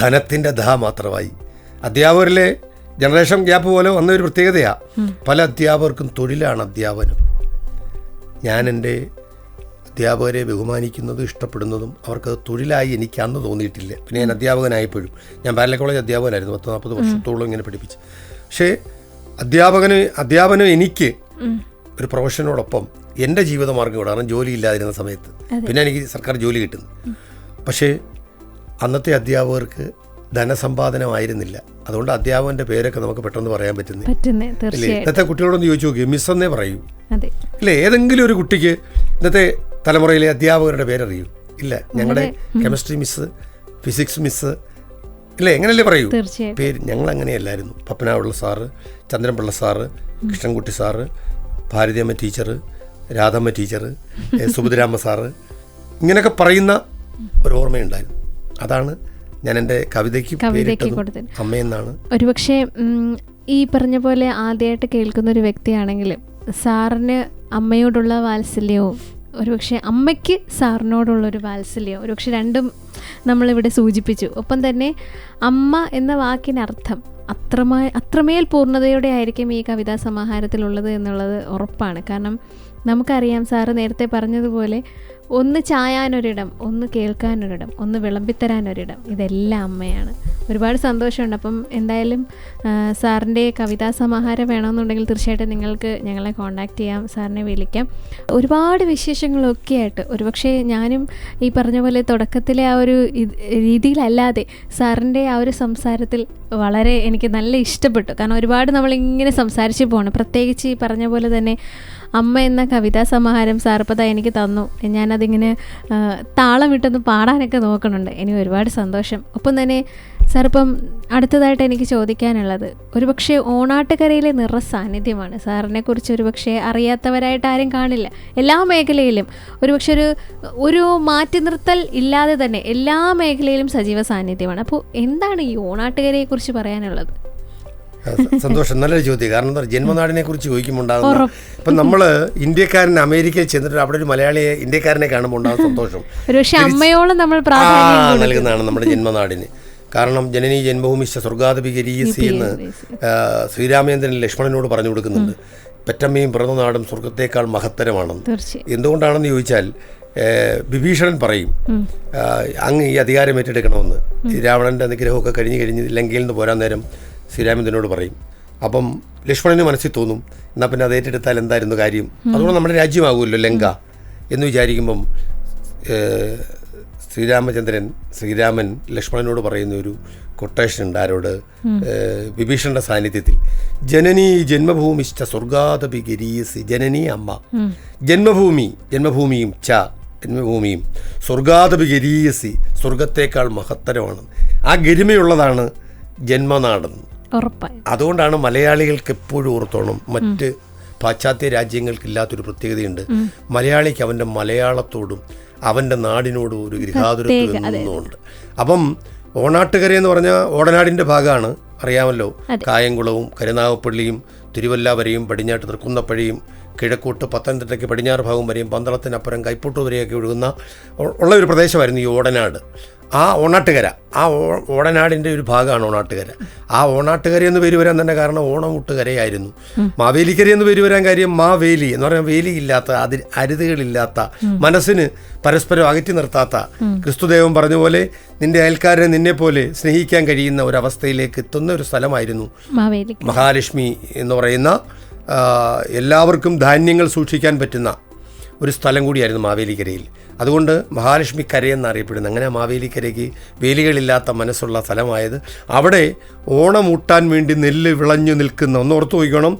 Speaker 3: ധനത്തിൻ്റെ ദാ മാത്രമായി. അധ്യാപകരിലെ ജനറേഷൻ ഗ്യാപ്പ് പോലെ വന്ന ഒരു പ്രത്യേകതയാണ്. പല അധ്യാപകർക്കും തൊഴിലാണ് അധ്യാപനം. ഞാൻ എൻ്റെ അധ്യാപകരെ ബഹുമാനിക്കുന്നതും ഇഷ്ടപ്പെടുന്നതും അവർക്കത് തൊഴിലായി എനിക്ക് അന്ന് തോന്നിയിട്ടില്ല. പിന്നെ ഞാൻ അധ്യാപകനായപ്പോഴും, ഞാൻ പാരല കോളേജ് അധ്യാപകനായിരുന്നു, 40-40 വർഷത്തോളം ഇങ്ങനെ പഠിപ്പിച്ച്. പക്ഷേ അധ്യാപനം എനിക്ക് ഒരു പ്രൊഫഷനോടൊപ്പം എൻ്റെ ജീവിതമാർഗ്ഗം കൂടെ. കാരണം ജോലി ഇല്ലാതിരുന്ന സമയത്ത് പിന്നെ എനിക്ക് സർക്കാർ ജോലി കിട്ടുന്നു. പക്ഷേ അന്നത്തെ അധ്യാപകർക്ക് ധനസമ്പാദനമായിരുന്നില്ല. അതുകൊണ്ട് അധ്യാപകൻ്റെ പേരൊക്കെ നമുക്ക് പെട്ടെന്ന് പറയാൻ പറ്റുന്നില്ല. ഇന്നത്തെ കുട്ടികളോടൊന്ന് ചോദിച്ചു നോക്കി, മിസ്സെന്നേ പറയൂ ഇല്ലേ? ഏതെങ്കിലും ഒരു കുട്ടിക്ക് ഇന്നത്തെ തലമുറയിലെ അധ്യാപകരുടെ പേരറിയൂ? ഇല്ല. ഞങ്ങളുടെ കെമിസ്ട്രി മിസ്സ്, ഫിസിക്സ് മിസ്സ് ഇല്ലേ, എങ്ങനെയല്ലേ പറയൂ പേര്? ഞങ്ങൾ അങ്ങനെയല്ലായിരുന്നു. പപ്പനാവുള്ള sir, Chandranpillai sir, Krishnankutty sir, Bharathiyamma teacher, Radhamma teacher, Subhadramma sir, ഇങ്ങനെയൊക്കെ പറയുന്ന ഒരു ഓർമ്മയുണ്ടായിരുന്നു. അതാണ് ഞാൻ എൻ്റെ കവിതയ്ക്ക്
Speaker 2: കൊടുത്തത്
Speaker 3: അമ്മയെന്നാണ്.
Speaker 2: ഒരുപക്ഷെ ഈ പറഞ്ഞ പോലെ ആദ്യമായിട്ട് കേൾക്കുന്ന ഒരു വ്യക്തിയാണെങ്കിൽ സാറിന് അമ്മയോടുള്ള വാത്സല്യവും ഒരുപക്ഷെ അമ്മയ്ക്ക് സാറിനോടുള്ളൊരു വാത്സല്യം ഒരുപക്ഷെ രണ്ടും നമ്മളിവിടെ സൂചിപ്പിച്ചു. ഒപ്പം തന്നെ അമ്മ എന്ന വാക്കിനർത്ഥം അത്രമേൽ പൂർണ്ണതയോടെ ആയിരിക്കും ഈ കവിതാ സമാഹാരത്തിലുള്ളത് എന്നുള്ളത് ഉറപ്പാണ്. കാരണം നമുക്കറിയാം, സാറ് നേരത്തെ പറഞ്ഞതുപോലെ ഒന്ന് ചായാനൊരിടം, ഒന്ന് കേൾക്കാനൊരിടം, ഒന്ന് വിളമ്പിത്തരാനൊരിടം, ഇതെല്ലാം അമ്മയാണ്. ഒരുപാട് സന്തോഷമുണ്ട്. അപ്പം എന്തായാലും സാറിൻ്റെ കവിതാ സമാഹാരം വേണമെന്നുണ്ടെങ്കിൽ തീർച്ചയായിട്ടും നിങ്ങൾക്ക് ഞങ്ങളെ കോൺടാക്റ്റ് ചെയ്യാം, സാറിനെ വിളിക്കാം. ഒരുപാട് വിശേഷങ്ങളൊക്കെ ആയിട്ട് ഒരുപക്ഷെ ഞാനും ഈ പറഞ്ഞ പോലെ തുടക്കത്തിലെ ആ ഒരു രീതിയിലല്ലാതെ സാറിൻ്റെ ആ ഒരു സംസാരത്തിൽ വളരെ എനിക്ക് നല്ല ഇഷ്ടപ്പെട്ടു. കാരണം ഒരുപാട് നമ്മളിങ്ങനെ സംസാരിച്ച് പോകണം. പ്രത്യേകിച്ച് ഈ പറഞ്ഞ പോലെ തന്നെ അമ്മ എന്ന കവിതാ സമാഹാരം സാർപ്പത എനിക്ക് തന്നു. ഞാനതിങ്ങനെ താളം വിട്ടൊന്ന് പാടാനൊക്കെ നോക്കണുണ്ട്. എനിക്ക് ഒരുപാട് സന്തോഷം. ഒപ്പം തന്നെ സാറിപ്പം അടുത്തതായിട്ട് എനിക്ക് ചോദിക്കാനുള്ളത്, ഒരുപക്ഷെ ഓണാട്ടുകരയിലെ നിറ സാന്നിധ്യമാണ്. സാറിനെ കുറിച്ച് ഒരുപക്ഷെ അറിയാത്തവരായിട്ട് ആരും കാണില്ല. എല്ലാ മേഖലയിലും ഒരുപക്ഷെ ഒരു മാറ്റി നിർത്തൽ ഇല്ലാതെ തന്നെ എല്ലാ മേഖലയിലും സജീവ സാന്നിധ്യമാണ്. അപ്പോൾ എന്താണ് ഈ ഓണാട്ടുകരയെ കുറിച്ച് പറയാനുള്ളത്?
Speaker 3: സന്തോഷം, നല്ലൊരു ചോദ്യം. കാരണം എന്താ, ജന്മനാടിനെ കുറിച്ച് ചോദിക്കുമ്പോൾ ഉണ്ടാകുന്ന ഇപ്പം നമ്മൾ ഇന്ത്യക്കാരൻ അമേരിക്കയിൽ ചെന്നിട്ട് അവിടെ ഒരു മലയാളിയെ ഇന്ത്യക്കാരനെ കാണുമ്പോൾ ഉണ്ടാകുന്ന സന്തോഷം
Speaker 2: അമ്മയോളം നമ്മൾ
Speaker 3: നൽകുന്നതാണ് നമ്മുടെ ജന്മനാടിന്. കാരണം ജനനീ ജന്മഭൂമിശ്ച സ്വർഗാദപികരീയസി എന്ന് ശ്രീരാമചന്ദ്രൻ ലക്ഷ്മണനോട് പറഞ്ഞു കൊടുക്കുന്നുണ്ട്. പെറ്റമ്മയും പിറന്ന നാടും സ്വർഗത്തേക്കാൾ മഹത്തരമാണെന്ന്. എന്തുകൊണ്ടാണെന്ന് ചോദിച്ചാൽ വിഭീഷണൻ പറയും, അങ്ങ് ഈ അധികാരം ഏറ്റെടുക്കണമെന്ന്. രാവണൻ്റെ അനുഗ്രഹമൊക്കെ കഴിഞ്ഞ് ലങ്കയിൽ നിന്ന് പോരാൻ നേരം ശ്രീരാമചന്ദ്രനോട് പറയും. അപ്പം ലക്ഷ്മണന് മനസ്സിൽ തോന്നും, എന്നാൽ പിന്നെ അത് ഏറ്റെടുത്താൽ എന്തായിരുന്നു കാര്യം, അതുകൊണ്ട് നമ്മുടെ രാജ്യമാകുമല്ലോ ലങ്ക എന്ന് വിചാരിക്കുമ്പം ശ്രീരാമൻ ലക്ഷ്മണനോട് പറയുന്ന ഒരു കൊട്ടേഷൻ ഉണ്ട്. ആരോട്? വിഭീഷണന്റെ സാന്നിധ്യത്തിൽ. ജനനീ ജന്മഭൂമിശ്ച സ്വർഗാദപി ഗരീയസി. ജനനീ അമ്മ, ജന്മഭൂമിയും ജന്മഭൂമിയും സ്വർഗാദപി ഗരീയസി, സ്വർഗത്തേക്കാൾ മഹത്തരമാണ്. ആ ഗരിമയുള്ളതാണ് ജന്മനാടെന്ന്. അതുകൊണ്ടാണ് മലയാളികൾക്ക് എപ്പോഴും ഓർത്തോണം, മറ്റ് പാശ്ചാത്യ രാജ്യങ്ങൾക്കില്ലാത്തൊരു പ്രത്യേകതയുണ്ട്. മലയാളിക്ക് അവൻ്റെ മലയാളത്തോടും അവൻ്റെ നാടിനോടും ഒരു ഗൃഹാതുരത്വം എന്നുമുണ്ട്. അപ്പം ഓണാട്ടുകര എന്ന് പറഞ്ഞാൽ ഓടനാടിൻ്റെ ഭാഗമാണ്, അറിയാമല്ലോ. കായംകുളവും കരുനാഗപ്പള്ളിയും തിരുവല്ല വരെയും പടിഞ്ഞാട്ട് തൃക്കുന്നപ്പഴിയും കിഴക്കോട്ട് പത്തനംതിട്ടയ്ക്ക് പടിഞ്ഞാറ് ഭാഗം വരെയും പന്തളത്തിനപ്പുറം കൈപ്പോട്ട് വരെയൊക്കെ ഒഴുകുന്ന ഉള്ള ഒരു പ്രദേശമായിരുന്നു ഈ ഓടനാട്. ആ ഓണാട്ടുകര, ആ ഓടനാടിൻ്റെ ഒരു ഭാഗമാണ് ഓണാട്ടുകര. ആ ഓണാട്ടുകര എന്ന് പേര് വരാൻ തന്നെ കാരണം ഓണമുട്ടുകരയായിരുന്നു. മാവേലിക്കര എന്ന് പേര് വരാൻ കാര്യം മാവേലി എന്ന് പറഞ്ഞാൽ വേലിയില്ലാത്ത, അരുതുകളില്ലാത്ത, മനസ്സിന് പരസ്പരം അകറ്റി നിർത്താത്ത, ക്രിസ്തുദേവൻ പറഞ്ഞ പോലെ നിന്റെ അയൽക്കാരനെ നിന്നെ പോലെ സ്നേഹിക്കാൻ കഴിയുന്ന ഒരവസ്ഥയിലേക്ക് എത്തുന്ന ഒരു സ്ഥലമായിരുന്നു മഹാലക്ഷ്മി എന്ന് പറയുന്ന, എല്ലാവർക്കും ധാന്യങ്ങൾ സൂക്ഷിക്കാൻ പറ്റുന്ന ഒരു സ്ഥലം കൂടിയായിരുന്നു മാവേലിക്കരയിൽ. അതുകൊണ്ട് മഹാലക്ഷ്മി കരയെന്നറിയപ്പെടുന്നത്. അങ്ങനെ മാവേലിക്കരയ്ക്ക് വേലികളില്ലാത്ത മനസ്സുള്ള സ്ഥലമായത്. അവിടെ ഓണമൂട്ടാൻ വേണ്ടി നെല്ല് വിളഞ്ഞു നിൽക്കുന്ന, ഒന്ന് ഓർത്തു നോക്കണം,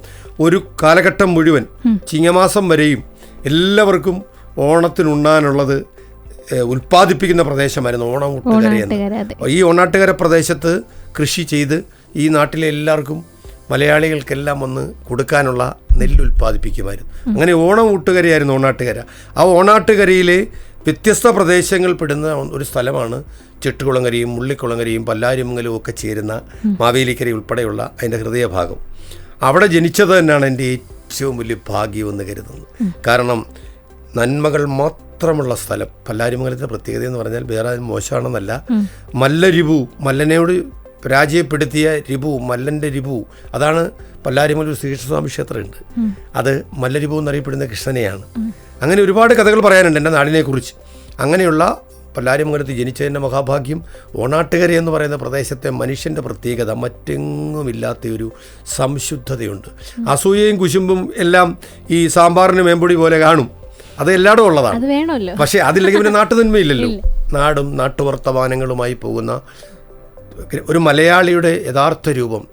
Speaker 3: ഒരു കാലഘട്ടം മുഴുവൻ ചിങ്ങമാസം വരെയും എല്ലാവർക്കും ഓണത്തിനുണ്ണാനുള്ളത് ഉൽപ്പാദിപ്പിക്കുന്ന പ്രദേശമായിരുന്നു ഓണമൂട്ടുകരയെന്ന്. ഈ ഓണാട്ടുകര പ്രദേശത്ത് കൃഷി ചെയ്ത് ഈ നാട്ടിലെ എല്ലാവർക്കും, മലയാളികൾക്കെല്ലാം ഒന്ന് കൊടുക്കാനുള്ള നെല്ല് ഉൽപ്പാദിപ്പിക്കുമായിരുന്നു. അങ്ങനെ ഓണമൂട്ടുകരയായിരുന്നു ഓണാട്ടുകര. ആ ഓണാട്ടുകരയിലെ വ്യത്യസ്ത പ്രദേശങ്ങൾ പെടുന്ന ഒരു സ്ഥലമാണ് ചെട്ടുകുളങ്ങരയും മുള്ളിക്കുളങ്ങരയും പല്ലാരിമംഗലവും ഒക്കെ ചേരുന്ന മാവേലിക്കര ഉൾപ്പെടെയുള്ള അതിൻ്റെ ഹൃദയഭാഗം. അവിടെ ജനിച്ചത് തന്നെയാണ് എൻ്റെ ഏറ്റവും വലിയ ഭാഗ്യമെന്ന് കരുതുന്നത്. കാരണം നന്മകൾ മാത്രമുള്ള സ്ഥലം. പല്ലാരിമംഗലത്തിൻ്റെ പ്രത്യേകത എന്ന് പറഞ്ഞാൽ വേറെ മോശമാണെന്നല്ല, മല്ലരിപു, മല്ലനോട് പരാജയപ്പെടുത്തിയ രിപു, മല്ലൻ്റെ രിപു, അതാണ് പല്ലാരിമംഗലം ഒരു ശ്രീകൃഷ്ണസ്വാമി ക്ഷേത്രമുണ്ട്, അത് മല്ലരിപു എന്നറിയപ്പെടുന്ന കൃഷ്ണനെയാണ്. അങ്ങനെ ഒരുപാട് കഥകൾ പറയാനുണ്ട് എൻ്റെ നാടിനെക്കുറിച്ച്. അങ്ങനെയുള്ള പല്ലാരിമംഗലത്ത് ജനിച്ചതിൻ്റെ മഹാഭാഗ്യം. ഓണാട്ടുകര എന്ന് പറയുന്ന പ്രദേശത്തെ മനുഷ്യൻ്റെ പ്രത്യേകത മറ്റെങ്ങുമില്ലാത്ത ഒരു സംശുദ്ധതയുണ്ട്. അസൂയയും കുശുമ്പും എല്ലാം ഈ സാമ്പാറിന് മേമ്പൊടി പോലെ കാണും, അത് എല്ലായിടും ഉള്ളതാണ്. പക്ഷേ അതില്ലെങ്കിൽ പിന്നെ നാട്ടുനന്മയില്ലല്ലോ. നാടും നാട്ടുവർത്തമാനങ്ങളുമായി പോകുന്ന ഒരു മലയാളിയുടെ യഥാർത്ഥ രൂപം.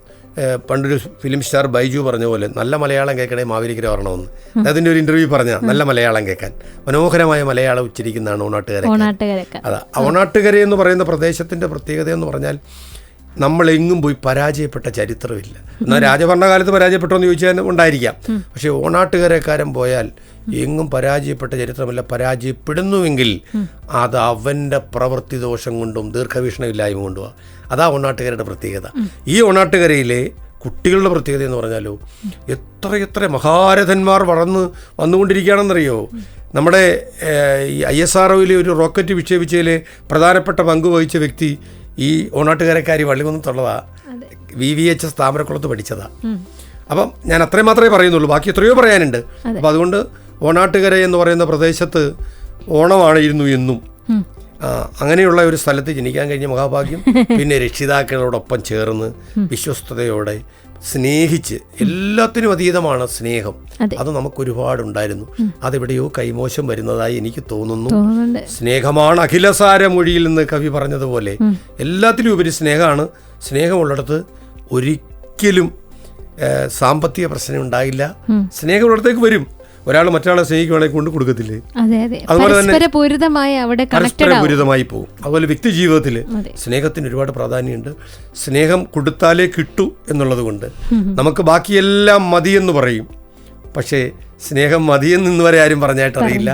Speaker 3: പണ്ടൊരു ഫിലിം സ്റ്റാർ ബൈജു പറഞ്ഞ പോലെ നല്ല മലയാളം കേൾക്കണേ മാവേലിക്കര വരണമെന്ന്. അതിൻ്റെ ഒരു ഇൻ്റർവ്യൂ പറഞ്ഞ നല്ല മലയാളം കേൾക്കാൻ മനോഹരമായ മലയാളം ഉച്ചരിക്കുന്നതാണ് ഓണാട്ടുകര. അതാ ഓണാട്ടുകര എന്ന് പറയുന്ന പ്രദേശത്തിൻ്റെ പ്രത്യേകത എന്ന് പറഞ്ഞാൽ നമ്മളെങ്ങും പോയി പരാജയപ്പെട്ട ചരിത്രമില്ല. എന്നാൽ രാജഭരണകാലത്ത് പരാജയപ്പെട്ടോ എന്ന് ചോദിച്ചാൽ ഉണ്ടായിരിക്കാം. പക്ഷേ ഓണാട്ടുകരക്കാരൻ പോയാൽ എങ്ങും പരാജയപ്പെട്ട ചരിത്രമില്ല. പരാജയപ്പെടുന്നുവെങ്കിൽ അത് അവൻ്റെ പ്രവൃത്തി ദോഷം കൊണ്ടും ദീർഘവീക്ഷണമില്ലായ്മ കൊണ്ടുമാണ്. അതാ ഓണാട്ടുകരയുടെ പ്രത്യേകത. ഈ ഓണാട്ടുകരയിലെ കുട്ടികളുടെ പ്രത്യേകത എന്ന് പറഞ്ഞാലോ, എത്രയെത്ര മഹാരഥന്മാർ വന്നുകൊണ്ടിരിക്കുകയാണെന്നറിയോ. നമ്മുടെ ഈ ISROയിൽ ഒരു റോക്കറ്റ് വിക്ഷേപിച്ചതിൽ പ്രധാനപ്പെട്ട പങ്ക് വഹിച്ച വ്യക്തി ഈ ഓണാട്ടുകരക്കാരി വള്ളികുന്നത്തുള്ളതാ. VVHS താമരക്കുളത്ത് പഠിച്ചതാ. അപ്പം ഞാൻ അത്രയും മാത്രമേ പറയുന്നുള്ളൂ, ബാക്കി എത്രയോ പറയാനുണ്ട്. അപ്പം അതുകൊണ്ട് ഓണാട്ടുകര എന്ന് പറയുന്ന പ്രദേശത്ത് ഓണമായിരുന്നു എന്നും അങ്ങനെയുള്ള ഒരു സ്ഥലത്ത് ജനിക്കാൻ കഴിഞ്ഞ മഹാഭാഗ്യം. പിന്നെ രക്ഷിതാക്കളോടൊപ്പം ചേർന്ന് വിശ്വസ്തയോടെ സ്നേഹിച്ച്, എല്ലാത്തിനും അതീതമാണ് സ്നേഹം. അത് നമുക്കൊരുപാടുണ്ടായിരുന്നു. അതെവിടെയോ കൈമോശം വരുന്നതായി എനിക്ക് തോന്നുന്നു. സ്നേഹമാണ് അഖിലസാരമൊഴിയിൽ നിന്ന് കവി പറഞ്ഞതുപോലെ എല്ലാത്തിലും ഉപരി സ്നേഹമാണ്. സ്നേഹമുള്ളിടത്ത് ഒരിക്കലും സാമ്പത്തിക പ്രശ്നം ഉണ്ടായില്ല. സ്നേഹമുള്ളിടത്തേക്ക് വരും. ഒരാൾ മറ്റൊരാളെ സ്നേഹിക്കുകയാണെങ്കിൽ കൊണ്ട് കൊടുക്കത്തില്ലേ, അതുപോലെ തന്നെ പരസ്പരപൂരിതമായി പോകും. അതുപോലെ വ്യക്തി ജീവിതത്തിൽ സ്നേഹത്തിന് ഒരുപാട് പ്രാധാന്യമുണ്ട്. സ്നേഹം കൊടുത്താലേ കിട്ടൂ എന്നുള്ളത് കൊണ്ട് നമുക്ക് ബാക്കിയെല്ലാം മതിയെന്ന് പറയും. പക്ഷേ സ്നേഹം മതിയെന്ന് ഇന്ന് വരെ ആരും പറഞ്ഞായിട്ടറിയില്ല.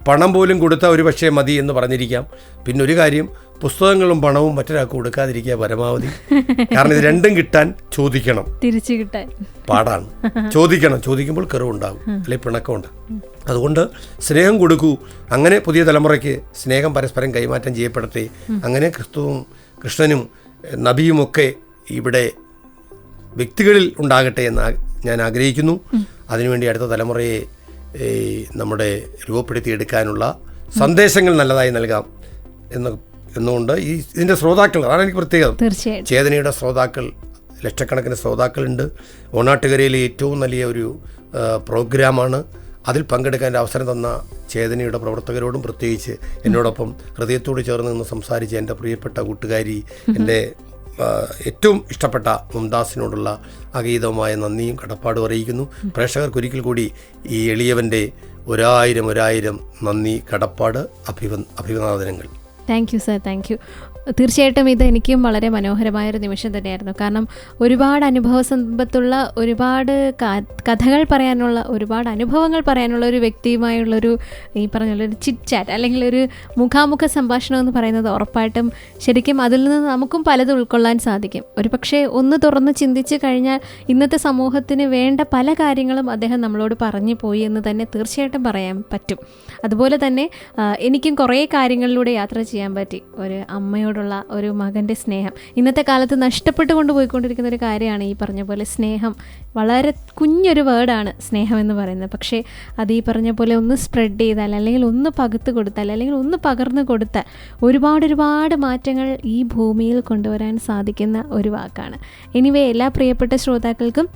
Speaker 3: പണം പോലും കൊടുത്താൽ ഒരു പക്ഷേ മതി എന്ന് പറഞ്ഞിരിക്കാം. പിന്നെ ഒരു കാര്യം, പുസ്തകങ്ങളും പണവും മറ്റൊരാൾക്ക് കൊടുക്കാതിരിക്കുക പരമാവധി. കാരണം ഇത് രണ്ടും കിട്ടാൻ ചോദിക്കണം, തിരിച്ചു കിട്ടാൻ പാടാണ്. ചോദിക്കുമ്പോൾ കെറുണ്ടാകും, അല്ലെങ്കിൽ പിണക്കമുണ്ടാകും. അതുകൊണ്ട് സ്നേഹം കൊടുക്കൂ. അങ്ങനെ പുതിയ തലമുറയ്ക്ക് സ്നേഹം പരസ്പരം കൈമാറ്റം ചെയ്യപ്പെടട്ടെ. അങ്ങനെ ക്രിസ്തുവും കൃഷ്ണനും നബിയുമൊക്കെ ഇവിടെ വ്യക്തികളിൽ ഉണ്ടാകട്ടെ എന്ന് ഞാൻ ആഗ്രഹിക്കുന്നു. അതിനുവേണ്ടി അടുത്ത തലമുറയെ നമ്മുടെ രൂപപ്പെടുത്തിയെടുക്കാനുള്ള സന്ദേശങ്ങൾ നല്ലതായി നൽകാം എന്നുകൊണ്ട് ഇതിൻ്റെ ശ്രോതാക്കൾ, അതാണ് എനിക്ക് പ്രത്യേകം. ചേതനയുടെ ശ്രോതാക്കൾ, ലക്ഷക്കണക്കിന് ശ്രോതാക്കളുണ്ട്. ഓണാട്ടുകരയിലെ ഏറ്റവും വലിയ ഒരു പ്രോഗ്രാമാണ്. അതിൽ പങ്കെടുക്കാൻ അവസരം തന്ന ചേതനയുടെ പ്രവർത്തകരോടും പ്രത്യേകിച്ച് എന്നോടൊപ്പം ഹൃദയത്തോട് ചേർന്ന് നിന്ന് സംസാരിച്ച എൻ്റെ പ്രിയപ്പെട്ട കൂട്ടുകാരി, എൻ്റെ ഏറ്റവും ഇഷ്ടപ്പെട്ട മുംതാസിനോടുള്ള അഗീതമായ നന്ദിയും കടപ്പാടും അറിയിക്കുന്നു. പ്രേക്ഷകർക്ക് ഒരിക്കൽ കൂടി ഈ എളിയവൻ്റെ ഒരായിരം നന്ദി, കടപ്പാട്, അഭിനന്ദനങ്ങൾ.
Speaker 2: Thank you sir, thank you. തീർച്ചയായിട്ടും ഇത് എനിക്കും വളരെ മനോഹരമായൊരു നിമിഷം തന്നെയായിരുന്നു. കാരണം ഒരുപാട് അനുഭവ സമ്പത്തുള്ള, ഒരുപാട് കഥകൾ പറയാനുള്ള, ഒരുപാട് അനുഭവങ്ങൾ പറയാനുള്ള ഒരു വ്യക്തിയുമായുള്ളൊരു ഈ പറഞ്ഞുള്ളൊരു ചിറ്റ് ചാറ്റ് അല്ലെങ്കിൽ ഒരു മുഖാമുഖ സംഭാഷണം എന്ന് പറയുന്നത് ഉറപ്പായിട്ടും ശരിക്കും അതിൽ നിന്ന് നമുക്കും പലതും ഉൾക്കൊള്ളാൻ സാധിക്കും. ഒരു പക്ഷേ ഒന്ന് തുറന്ന് ചിന്തിച്ച് കഴിഞ്ഞാൽ ഇന്നത്തെ സമൂഹത്തിന് വേണ്ട പല കാര്യങ്ങളും അദ്ദേഹം നമ്മളോട് പറഞ്ഞു പോയി എന്ന് തന്നെ തീർച്ചയായിട്ടും പറയാൻ പറ്റും. അതുപോലെ തന്നെ എനിക്കും കുറേ കാര്യങ്ങളിലൂടെ യാത്ര ചെയ്യാൻ പറ്റി. ഒരു അമ്മയോടുള്ള ഒരു മകൻ്റെ സ്നേഹം ഇന്നത്തെ കാലത്ത് നഷ്ടപ്പെട്ടു കൊണ്ടുപോയിക്കൊണ്ടിരിക്കുന്ന ഒരു കാര്യമാണ്. ഈ പറഞ്ഞ പോലെ സ്നേഹം വളരെ കുഞ്ഞൊരു വേർഡാണ് സ്നേഹം എന്ന് പറയുന്നത്. പക്ഷേ അത് ഈ പറഞ്ഞ പോലെ ഒന്ന് സ്പ്രെഡ് ചെയ്താൽ, അല്ലെങ്കിൽ ഒന്ന് പകുത്ത് കൊടുത്താൽ, അല്ലെങ്കിൽ ഒന്ന് പകർന്നു കൊടുത്താൽ ഒരുപാട് മാറ്റങ്ങൾ ഈ ഭൂമിയിൽ കൊണ്ടുവരാൻ സാധിക്കുന്ന ഒരു വാക്കാണ്. എനിവേ, എല്ലാ പ്രിയപ്പെട്ട ശ്രോതാക്കൾക്കും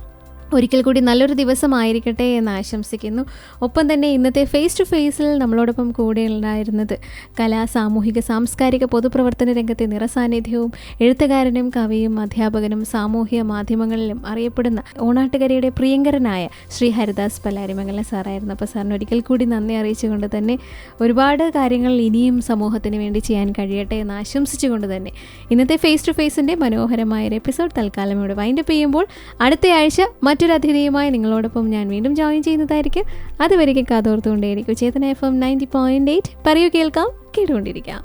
Speaker 2: ഒരിക്കൽ കൂടി നല്ലൊരു ദിവസമായിരിക്കട്ടെ എന്ന് ആശംസിക്കുന്നു. ഒപ്പം തന്നെ ഇന്നത്തെ ഫേസ് ടു ഫേസിൽ നമ്മളോടൊപ്പം കൂടെ ഉണ്ടായിരുന്നത് കലാ, സാമൂഹിക, സാംസ്കാരിക, പൊതുപ്രവർത്തന രംഗത്തെ നിറസാന്നിധ്യവും എഴുത്തുകാരനും കവിയും അധ്യാപകനും സാമൂഹ്യ മാധ്യമങ്ങളിലും അറിയപ്പെടുന്ന ഓണാട്ടുകരയുടെ പ്രിയങ്കരനായ ശ്രീ ഹരിദാസ് പല്ലാരിമംഗലം സാറായിരുന്നു. അപ്പോൾ സാറിന് ഒരിക്കൽ കൂടി നന്ദി അറിയിച്ചുകൊണ്ട് തന്നെ ഒരുപാട് കാര്യങ്ങൾ ഇനിയും സമൂഹത്തിന് വേണ്ടി ചെയ്യാൻ കഴിയട്ടെ എന്ന് ആശംസിച്ചുകൊണ്ട് തന്നെ ഇന്നത്തെ ഫേസ് ടു ഫേസിൻ്റെ മനോഹരമായൊരു എപ്പിസോഡ് തൽക്കാലം ഇവിടെ വൈൻഡപ്പ് ചെയ്യുമ്പോൾ അടുത്ത ആഴ്ച മറ്റൊരു അതിഥിയുമായി നിങ്ങളോടൊപ്പം ഞാൻ വീണ്ടും ജോയിൻ ചെയ്യുന്നതായിരിക്കും. അതുവരെയ്ക്ക് കാതോർത്തുകൊണ്ടേയിരിക്കും ചേതന FM 90.8. പറയൂ, കേൾക്കാം, കേട്ടുകൊണ്ടിരിക്കാം.